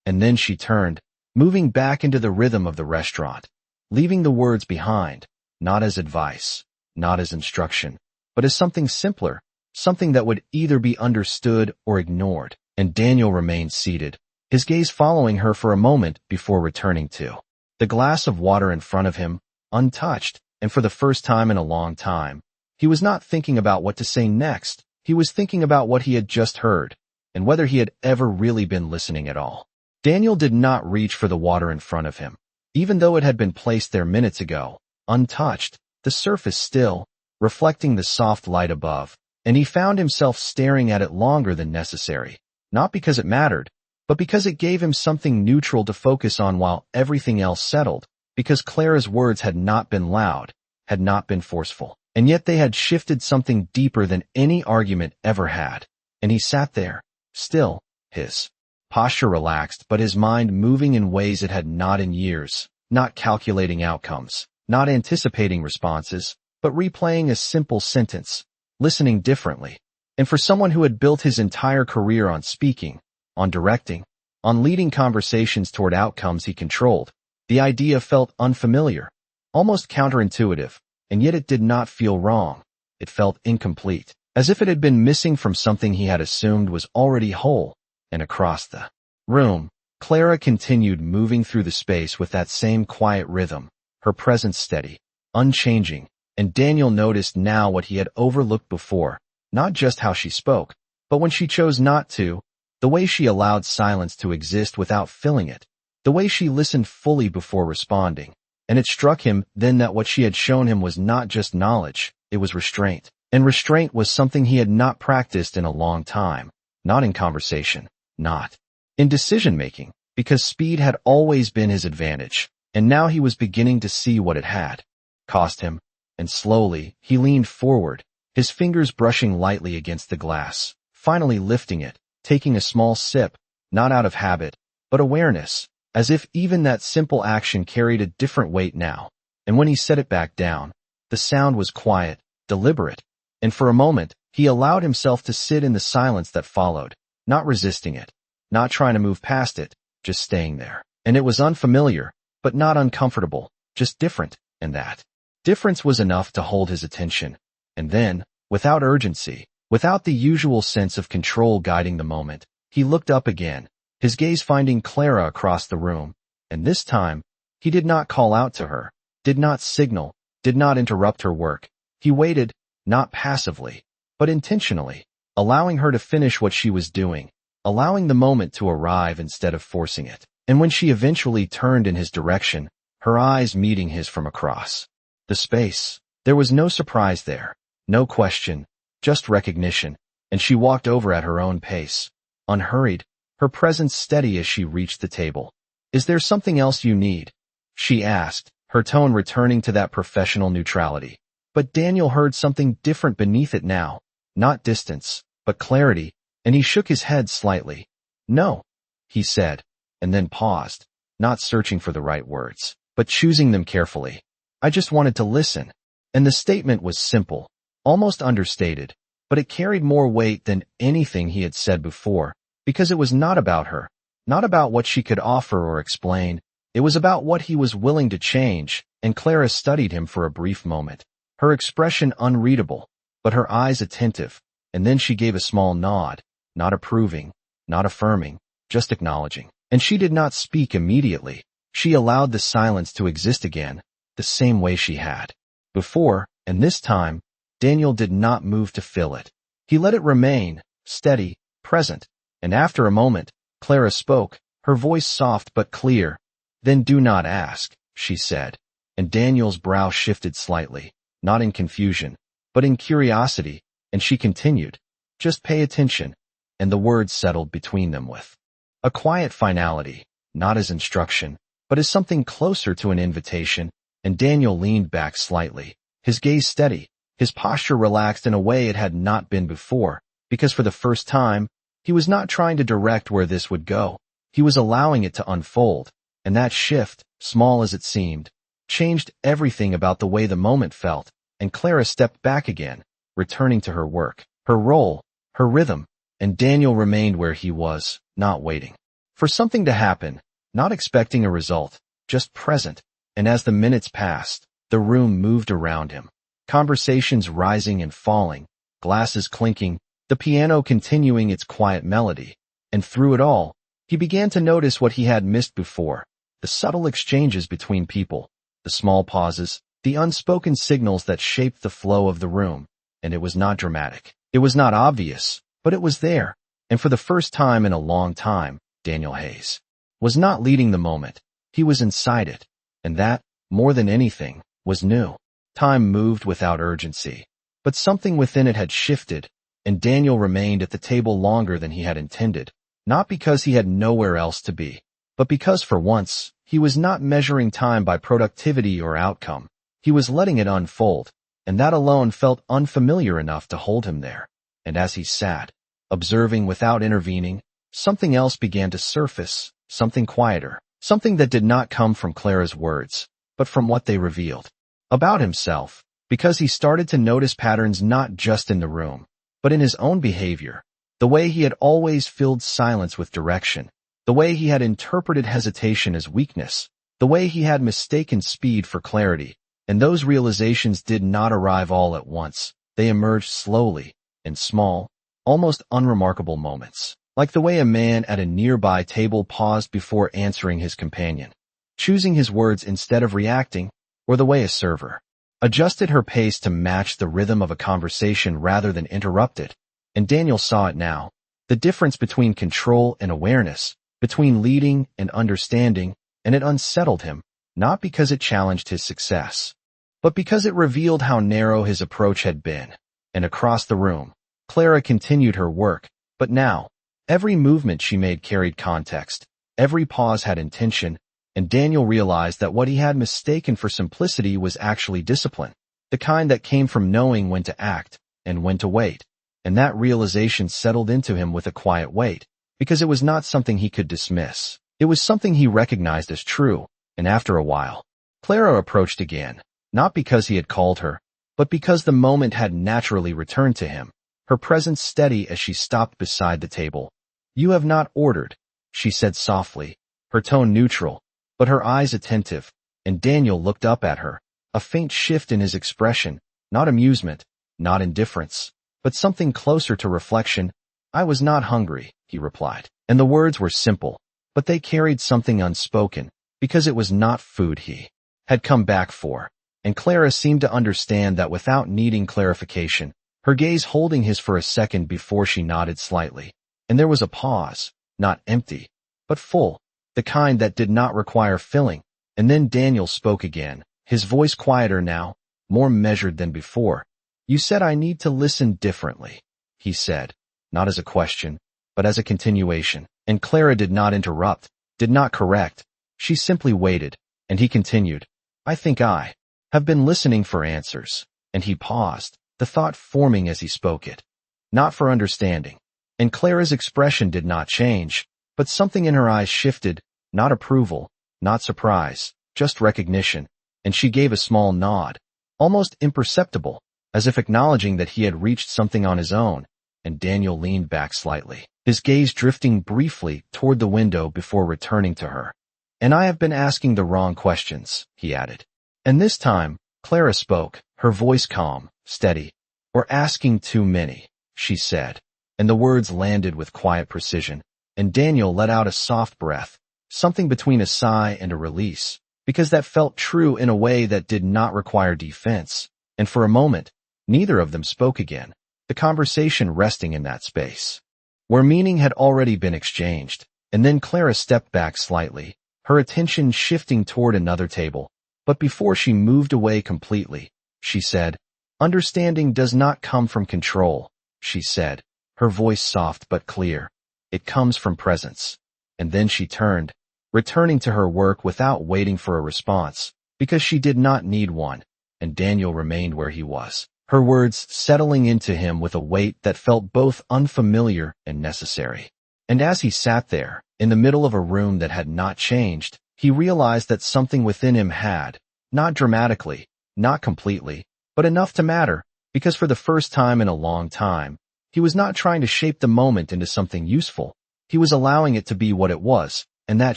And then she turned, moving back into the rhythm of the restaurant, leaving the words behind, not as advice, not as instruction, but as something simpler, something that would either be understood or ignored. And Daniel remained seated, his gaze following her for a moment before returning to the glass of water in front of him, untouched, and for the first time in a long time, he was not thinking about what to say next. He was thinking about what he had just heard, and whether he had ever really been listening at all. Daniel did not reach for the water in front of him, even though it had been placed there minutes ago, untouched, the surface still, reflecting the soft light above, and he found himself staring at it longer than necessary, not because it mattered, but because it gave him something neutral to focus on while everything else settled, because Clara's words had not been loud, had not been forceful, and yet they had shifted something deeper than any argument ever had. And he sat there, still, his posture relaxed, but his mind moving in ways it had not in years, not calculating outcomes, not anticipating responses, but replaying a simple sentence, listening differently. And for someone who had built his entire career on speaking, on directing, on leading conversations toward outcomes he controlled, the idea felt unfamiliar, almost counterintuitive, and yet it did not feel wrong. It felt incomplete, as if it had been missing from something he had assumed was already whole. And across the room, Clara continued moving through the space with that same quiet rhythm, her presence steady, unchanging, and Daniel noticed now what he had overlooked before, not just how she spoke, but when she chose not to, the way she allowed silence to exist without filling it, the way she listened fully before responding. And it struck him then that what she had shown him was not just knowledge, it was restraint. And restraint was something he had not practiced in a long time, not in conversation, not in decision-making, because speed had always been his advantage, and now he was beginning to see what it had cost him. And slowly, he leaned forward, his fingers brushing lightly against the glass, finally lifting it, taking a small sip, not out of habit, but awareness, as if even that simple action carried a different weight now. And when he set it back down, the sound was quiet, deliberate, and for a moment, he allowed himself to sit in the silence that followed, not resisting it, not trying to move past it, just staying there. And it was unfamiliar, but not uncomfortable, just different, and that difference was enough to hold his attention. And then, without urgency, without the usual sense of control guiding the moment, he looked up again, his gaze finding Clara across the room, and this time, he did not call out to her, did not signal, did not interrupt her work. He waited, not passively, but intentionally, allowing her to finish what she was doing, allowing the moment to arrive instead of forcing it. And when she eventually turned in his direction, her eyes meeting his from across the space, there was no surprise there, no question, just recognition, and she walked over at her own pace, unhurried, her presence steady as she reached the table. "Is there something else you need?" she asked, her tone returning to that professional neutrality. But Daniel heard something different beneath it now, not distance, but clarity, and he shook his head slightly. "No," he said, and then paused, not searching for the right words, but choosing them carefully. "I just wanted to listen." And the statement was simple, almost understated, but it carried more weight than anything he had said before, because it was not about her, not about what she could offer or explain. It was about what he was willing to change, and Clara studied him for a brief moment, her expression unreadable, but her eyes attentive, and then she gave a small nod, not approving, not affirming, just acknowledging. And she did not speak immediately. She allowed the silence to exist again, the same way she had before, and this time, Daniel did not move to fill it. He let it remain, steady, present, and after a moment, Clara spoke, her voice soft but clear. "Then do not ask," she said, and Daniel's brow shifted slightly, not in confusion, but in curiosity, and she continued, "Just pay attention," and the words settled between them with a quiet finality, not as instruction, but as something closer to an invitation, and Daniel leaned back slightly, his gaze steady, His posture relaxed in a way it had not been before, because for the first time, he was not trying to direct where this would go. He was allowing it to unfold, and that shift, small as it seemed, changed everything about the way the moment felt, and Clara stepped back again, returning to her work, her role, her rhythm, and Daniel remained where he was, not waiting for something to happen, not expecting a result, just present, and as the minutes passed, the room moved around him. Conversations rising and falling, glasses clinking, the piano continuing its quiet melody, and through it all, he began to notice what he had missed before, the subtle exchanges between people, the small pauses, the unspoken signals that shaped the flow of the room, and it was not dramatic. It was not obvious, but it was there, and for the first time in a long time, Daniel Hayes was not leading the moment, he was inside it, and that, more than anything, was new. Time moved without urgency, but something within it had shifted, and Daniel remained at the table longer than he had intended, not because he had nowhere else to be, but because for once, he was not measuring time by productivity or outcome. He was letting it unfold, and that alone felt unfamiliar enough to hold him there. And as he sat, observing without intervening, something else began to surface, something quieter, something that did not come from Clara's words, but from what they revealed about himself, because he started to notice patterns not just in the room, but in his own behavior, the way he had always filled silence with direction, the way he had interpreted hesitation as weakness, the way he had mistaken speed for clarity, and those realizations did not arrive all at once. They emerged slowly, in small, almost unremarkable moments, like the way a man at a nearby table paused before answering his companion, choosing his words instead of reacting, or the way a server adjusted her pace to match the rhythm of a conversation rather than interrupt it. And Daniel saw it now, the difference between control and awareness, between leading and understanding, and it unsettled him, not because it challenged his success, but because it revealed how narrow his approach had been. And across the room, Clara continued her work, but now, every movement she made carried context, every pause had intention, and Daniel realized that what he had mistaken for simplicity was actually discipline, the kind that came from knowing when to act and when to wait. And that realization settled into him with a quiet weight, because it was not something he could dismiss. It was something he recognized as true, and after a while, Clara approached again, not because he had called her, but because the moment had naturally returned to him, her presence steady as she stopped beside the table. "You have not ordered," she said softly, her tone neutral, but her eyes attentive, and Daniel looked up at her, a faint shift in his expression, not amusement, not indifference, but something closer to reflection. "I was not hungry," he replied, and the words were simple, but they carried something unspoken, because it was not food he had come back for. And Clara seemed to understand that without needing clarification, her gaze holding his for a second before she nodded slightly. And there was a pause, not empty, but full, the kind that did not require filling. And then Daniel spoke again, his voice quieter now, more measured than before. "You said I need to listen differently," he said, not as a question, but as a continuation. And Clara did not interrupt, did not correct. She simply waited, and he continued, "I think I have been listening for answers." And he paused, the thought forming as he spoke it. Not for understanding. And Clara's expression did not change, but something in her eyes shifted, not approval, not surprise, just recognition. And she gave a small nod, almost imperceptible, as if acknowledging that he had reached something on his own. And Daniel leaned back slightly, his gaze drifting briefly toward the window before returning to her. "And I have been asking the wrong questions," he added. And this time, Clara spoke, her voice calm, steady. "Or asking too many," she said, and the words landed with quiet precision. And Daniel let out a soft breath, something between a sigh and a release, because that felt true in a way that did not require defense. And for a moment, neither of them spoke again, the conversation resting in that space, where meaning had already been exchanged. And then Clara stepped back slightly, her attention shifting toward another table. But before she moved away completely, she said, "Understanding does not come from control," she said, her voice soft but clear. "It comes from presence." And then she turned, returning to her work without waiting for a response, because she did not need one. And Daniel remained where he was, her words settling into him with a weight that felt both unfamiliar and necessary. And as he sat there, in the middle of a room that had not changed, he realized that something within him had, not dramatically, not completely, but enough to matter, because for the first time in a long time, he was not trying to shape the moment into something useful. He was allowing it to be what it was, and that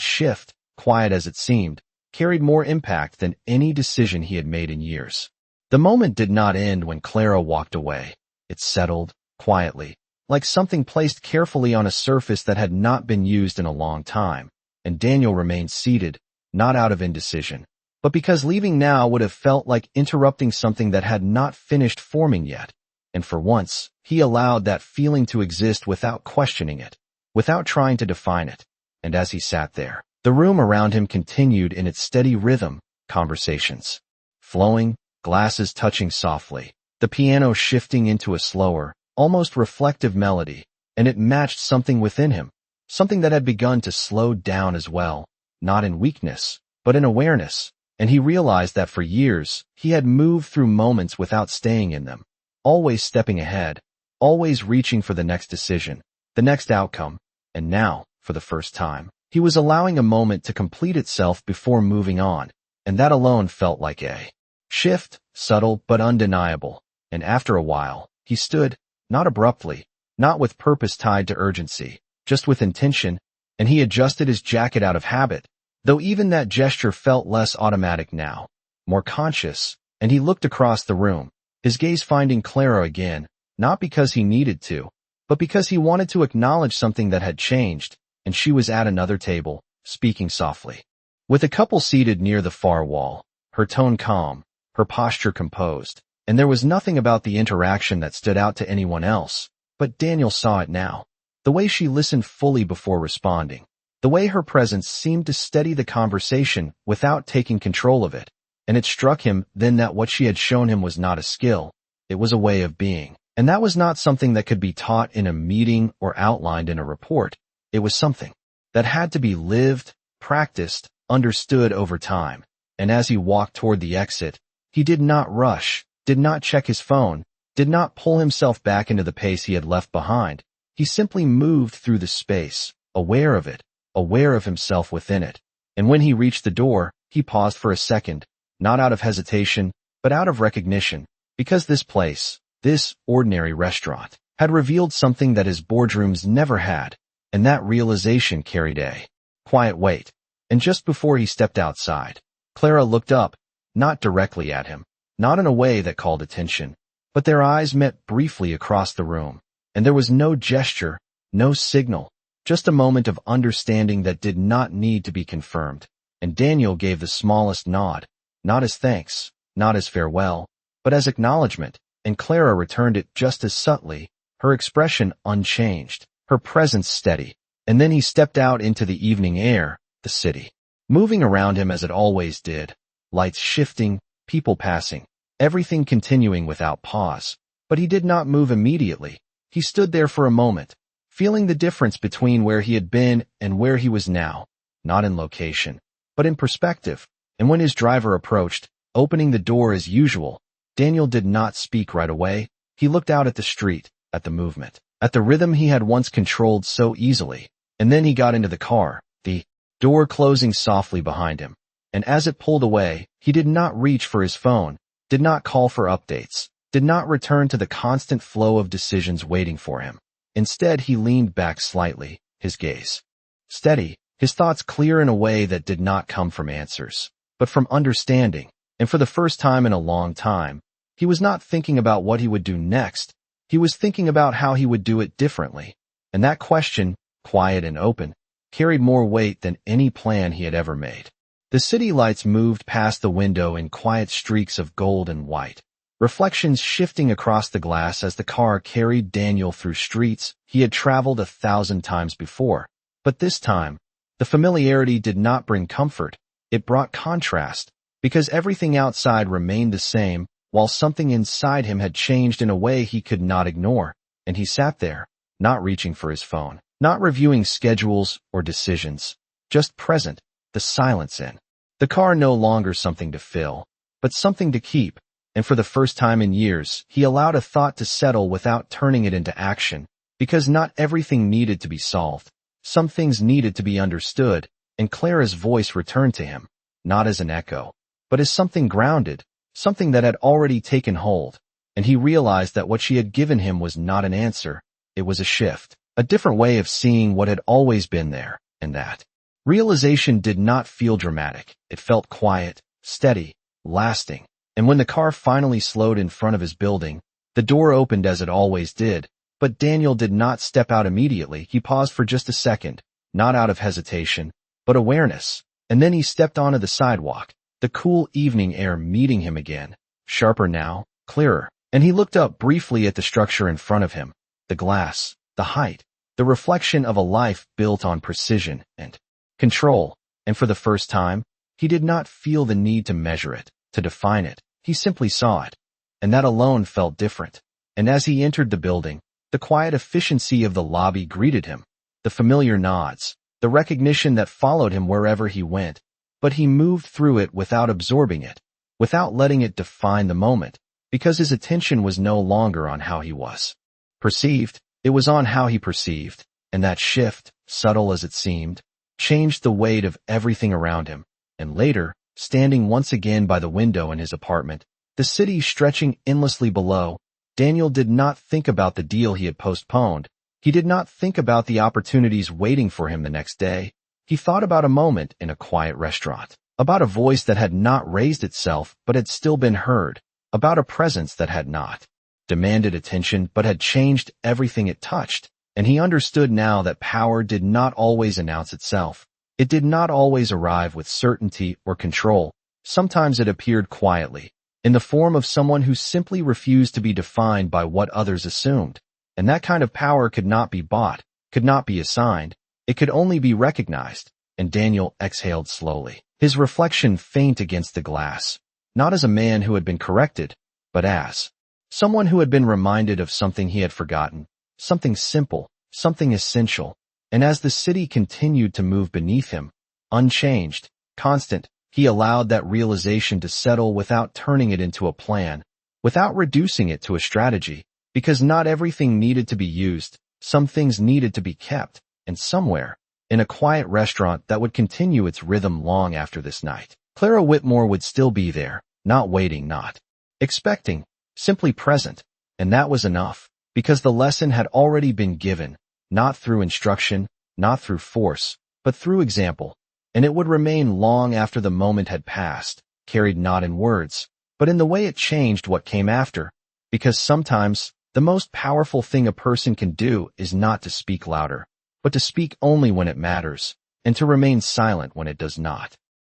shift, quiet as it seemed, carried more impact than any decision he had made in years. The moment did not end when Clara walked away. It settled, quietly, like something placed carefully on a surface that had not been used in a long time, and Daniel remained seated, not out of indecision, but because leaving now would have felt like interrupting something that had not finished forming yet. And for once, he allowed that feeling to exist without questioning it, without trying to define it. And as he sat there, the room around him continued in its steady rhythm, conversations flowing, glasses touching softly, the piano shifting into a slower, almost reflective melody, and it matched something within him, something that had begun to slow down as well, not in weakness, but in awareness. And he realized that for years, he had moved through moments without staying in them, always stepping ahead, always reaching for the next decision, the next outcome, and now, for the first time, he was allowing a moment to complete itself before moving on, and that alone felt like a shift, subtle but undeniable. And after a while, he stood, not abruptly, not with purpose tied to urgency, just with intention, and he adjusted his jacket out of habit, though even that gesture felt less automatic now, more conscious, and he looked across the room, his gaze finding Clara again, not because he needed to, but because he wanted to acknowledge something that had changed, and she was at another table, speaking softly. With a couple seated near the far wall, her tone calm, her posture composed, and there was nothing about the interaction that stood out to anyone else, but Daniel saw it now. The way she listened fully before responding, the way her presence seemed to steady the conversation without taking control of it, and it struck him then that what she had shown him was not a skill, it was a way of being, and that was not something that could be taught in a meeting or outlined in a report. It was something that had to be lived, practiced, understood over time, and as he walked toward the exit, he did not rush, did not check his phone, did not pull himself back into the pace he had left behind. He simply moved through the space, aware of it, aware of himself within it. And when he reached the door, he paused for a second, not out of hesitation, but out of recognition, because this place, this ordinary restaurant, had revealed something that his boardrooms never had, and that realization carried a quiet weight. And just before he stepped outside, Clara looked up, not directly at him, not in a way that called attention, but their eyes met briefly across the room, and there was no gesture, no signal, just a moment of understanding that did not need to be confirmed. And Daniel gave the smallest nod, not as thanks, not as farewell, but as acknowledgement, and Clara returned it just as subtly, her expression unchanged, her presence steady. And then he stepped out into the evening air, the city, moving around him as it always did, lights shifting, people passing, everything continuing without pause. But he did not move immediately. He stood there for a moment, feeling the difference between where he had been and where he was now, not in location, but in perspective. And when his driver approached, opening the door as usual, Daniel did not speak right away. He looked out at the street, at the movement, at the rhythm he had once controlled so easily, and then he got into the car, the door closing softly behind him. And as it pulled away, he did not reach for his phone, did not call for updates, did not return to the constant flow of decisions waiting for him. Instead, he leaned back slightly, his gaze steady, his thoughts clear in a way that did not come from answers, but from understanding. And for the first time in a long time, he was not thinking about what he would do next. He was thinking about how he would do it differently. And that question, quiet and open, carried more weight than any plan he had ever made. The city lights moved past the window in quiet streaks of gold and white, reflections shifting across the glass as the car carried Daniel through streets he had traveled 1,000 times before. But this time, the familiarity did not bring comfort, it brought contrast, because everything outside remained the same, while something inside him had changed in a way he could not ignore. And he sat there, not reaching for his phone, not reviewing schedules or decisions, just present, the silence in the car no longer something to fill, but something to keep, and for the first time in years, he allowed a thought to settle without turning it into action, because not everything needed to be solved. Some things needed to be understood, and Clara's voice returned to him, not as an echo, but as something grounded, something that had already taken hold, and he realized that what she had given him was not an answer, it was a shift, a different way of seeing what had always been there, and that realization did not feel dramatic. It felt quiet, steady, lasting. And when the car finally slowed in front of his building, the door opened as it always did, but Daniel did not step out immediately. He paused for just a second, not out of hesitation, but awareness, and then he stepped onto the sidewalk, the cool evening air meeting him again, sharper now, clearer, and he looked up briefly at the structure in front of him, the glass, the height, the reflection of a life built on precision and control, and for the first time, he did not feel the need to measure it, to define it. He simply saw it, and that alone felt different. And as he entered the building, the quiet efficiency of the lobby greeted him, the familiar nods, the recognition that followed him wherever he went, but he moved through it without absorbing it, without letting it define the moment, because his attention was no longer on how he was perceived, it was on how he perceived, and that shift, subtle as it seemed, changed the weight of everything around him, and later, standing once again by the window in his apartment, the city stretching endlessly below, Daniel did not think about the deal he had postponed. He did not think about the opportunities waiting for him the next day. He thought about a moment in a quiet restaurant, about a voice that had not raised itself but had still been heard, about a presence that had not demanded attention but had changed everything it touched, and he understood now that power did not always announce itself. It did not always arrive with certainty or control. Sometimes it appeared quietly, in the form of someone who simply refused to be defined by what others assumed. And that kind of power could not be bought, could not be assigned, it could only be recognized. And Daniel exhaled slowly, his reflection faint against the glass, not as a man who had been corrected, but as someone who had been reminded of something he had forgotten, something simple, something essential. And as the city continued to move beneath him, unchanged, constant, he allowed that realization to settle without turning it into a plan, without reducing it to a strategy, because not everything needed to be used, some things needed to be kept, and somewhere, in a quiet restaurant that would continue its rhythm long after this night, Clara Whitmore would still be there, not waiting, not expecting, simply present, and that was enough, because the lesson had already been given, not through instruction, not through force, but through example, and it would remain long after the moment had passed, carried not in words, but in the way it changed what came after, because sometimes, the most powerful thing a person can do is not to speak louder, but to speak only when it matters, and to remain silent when it does not.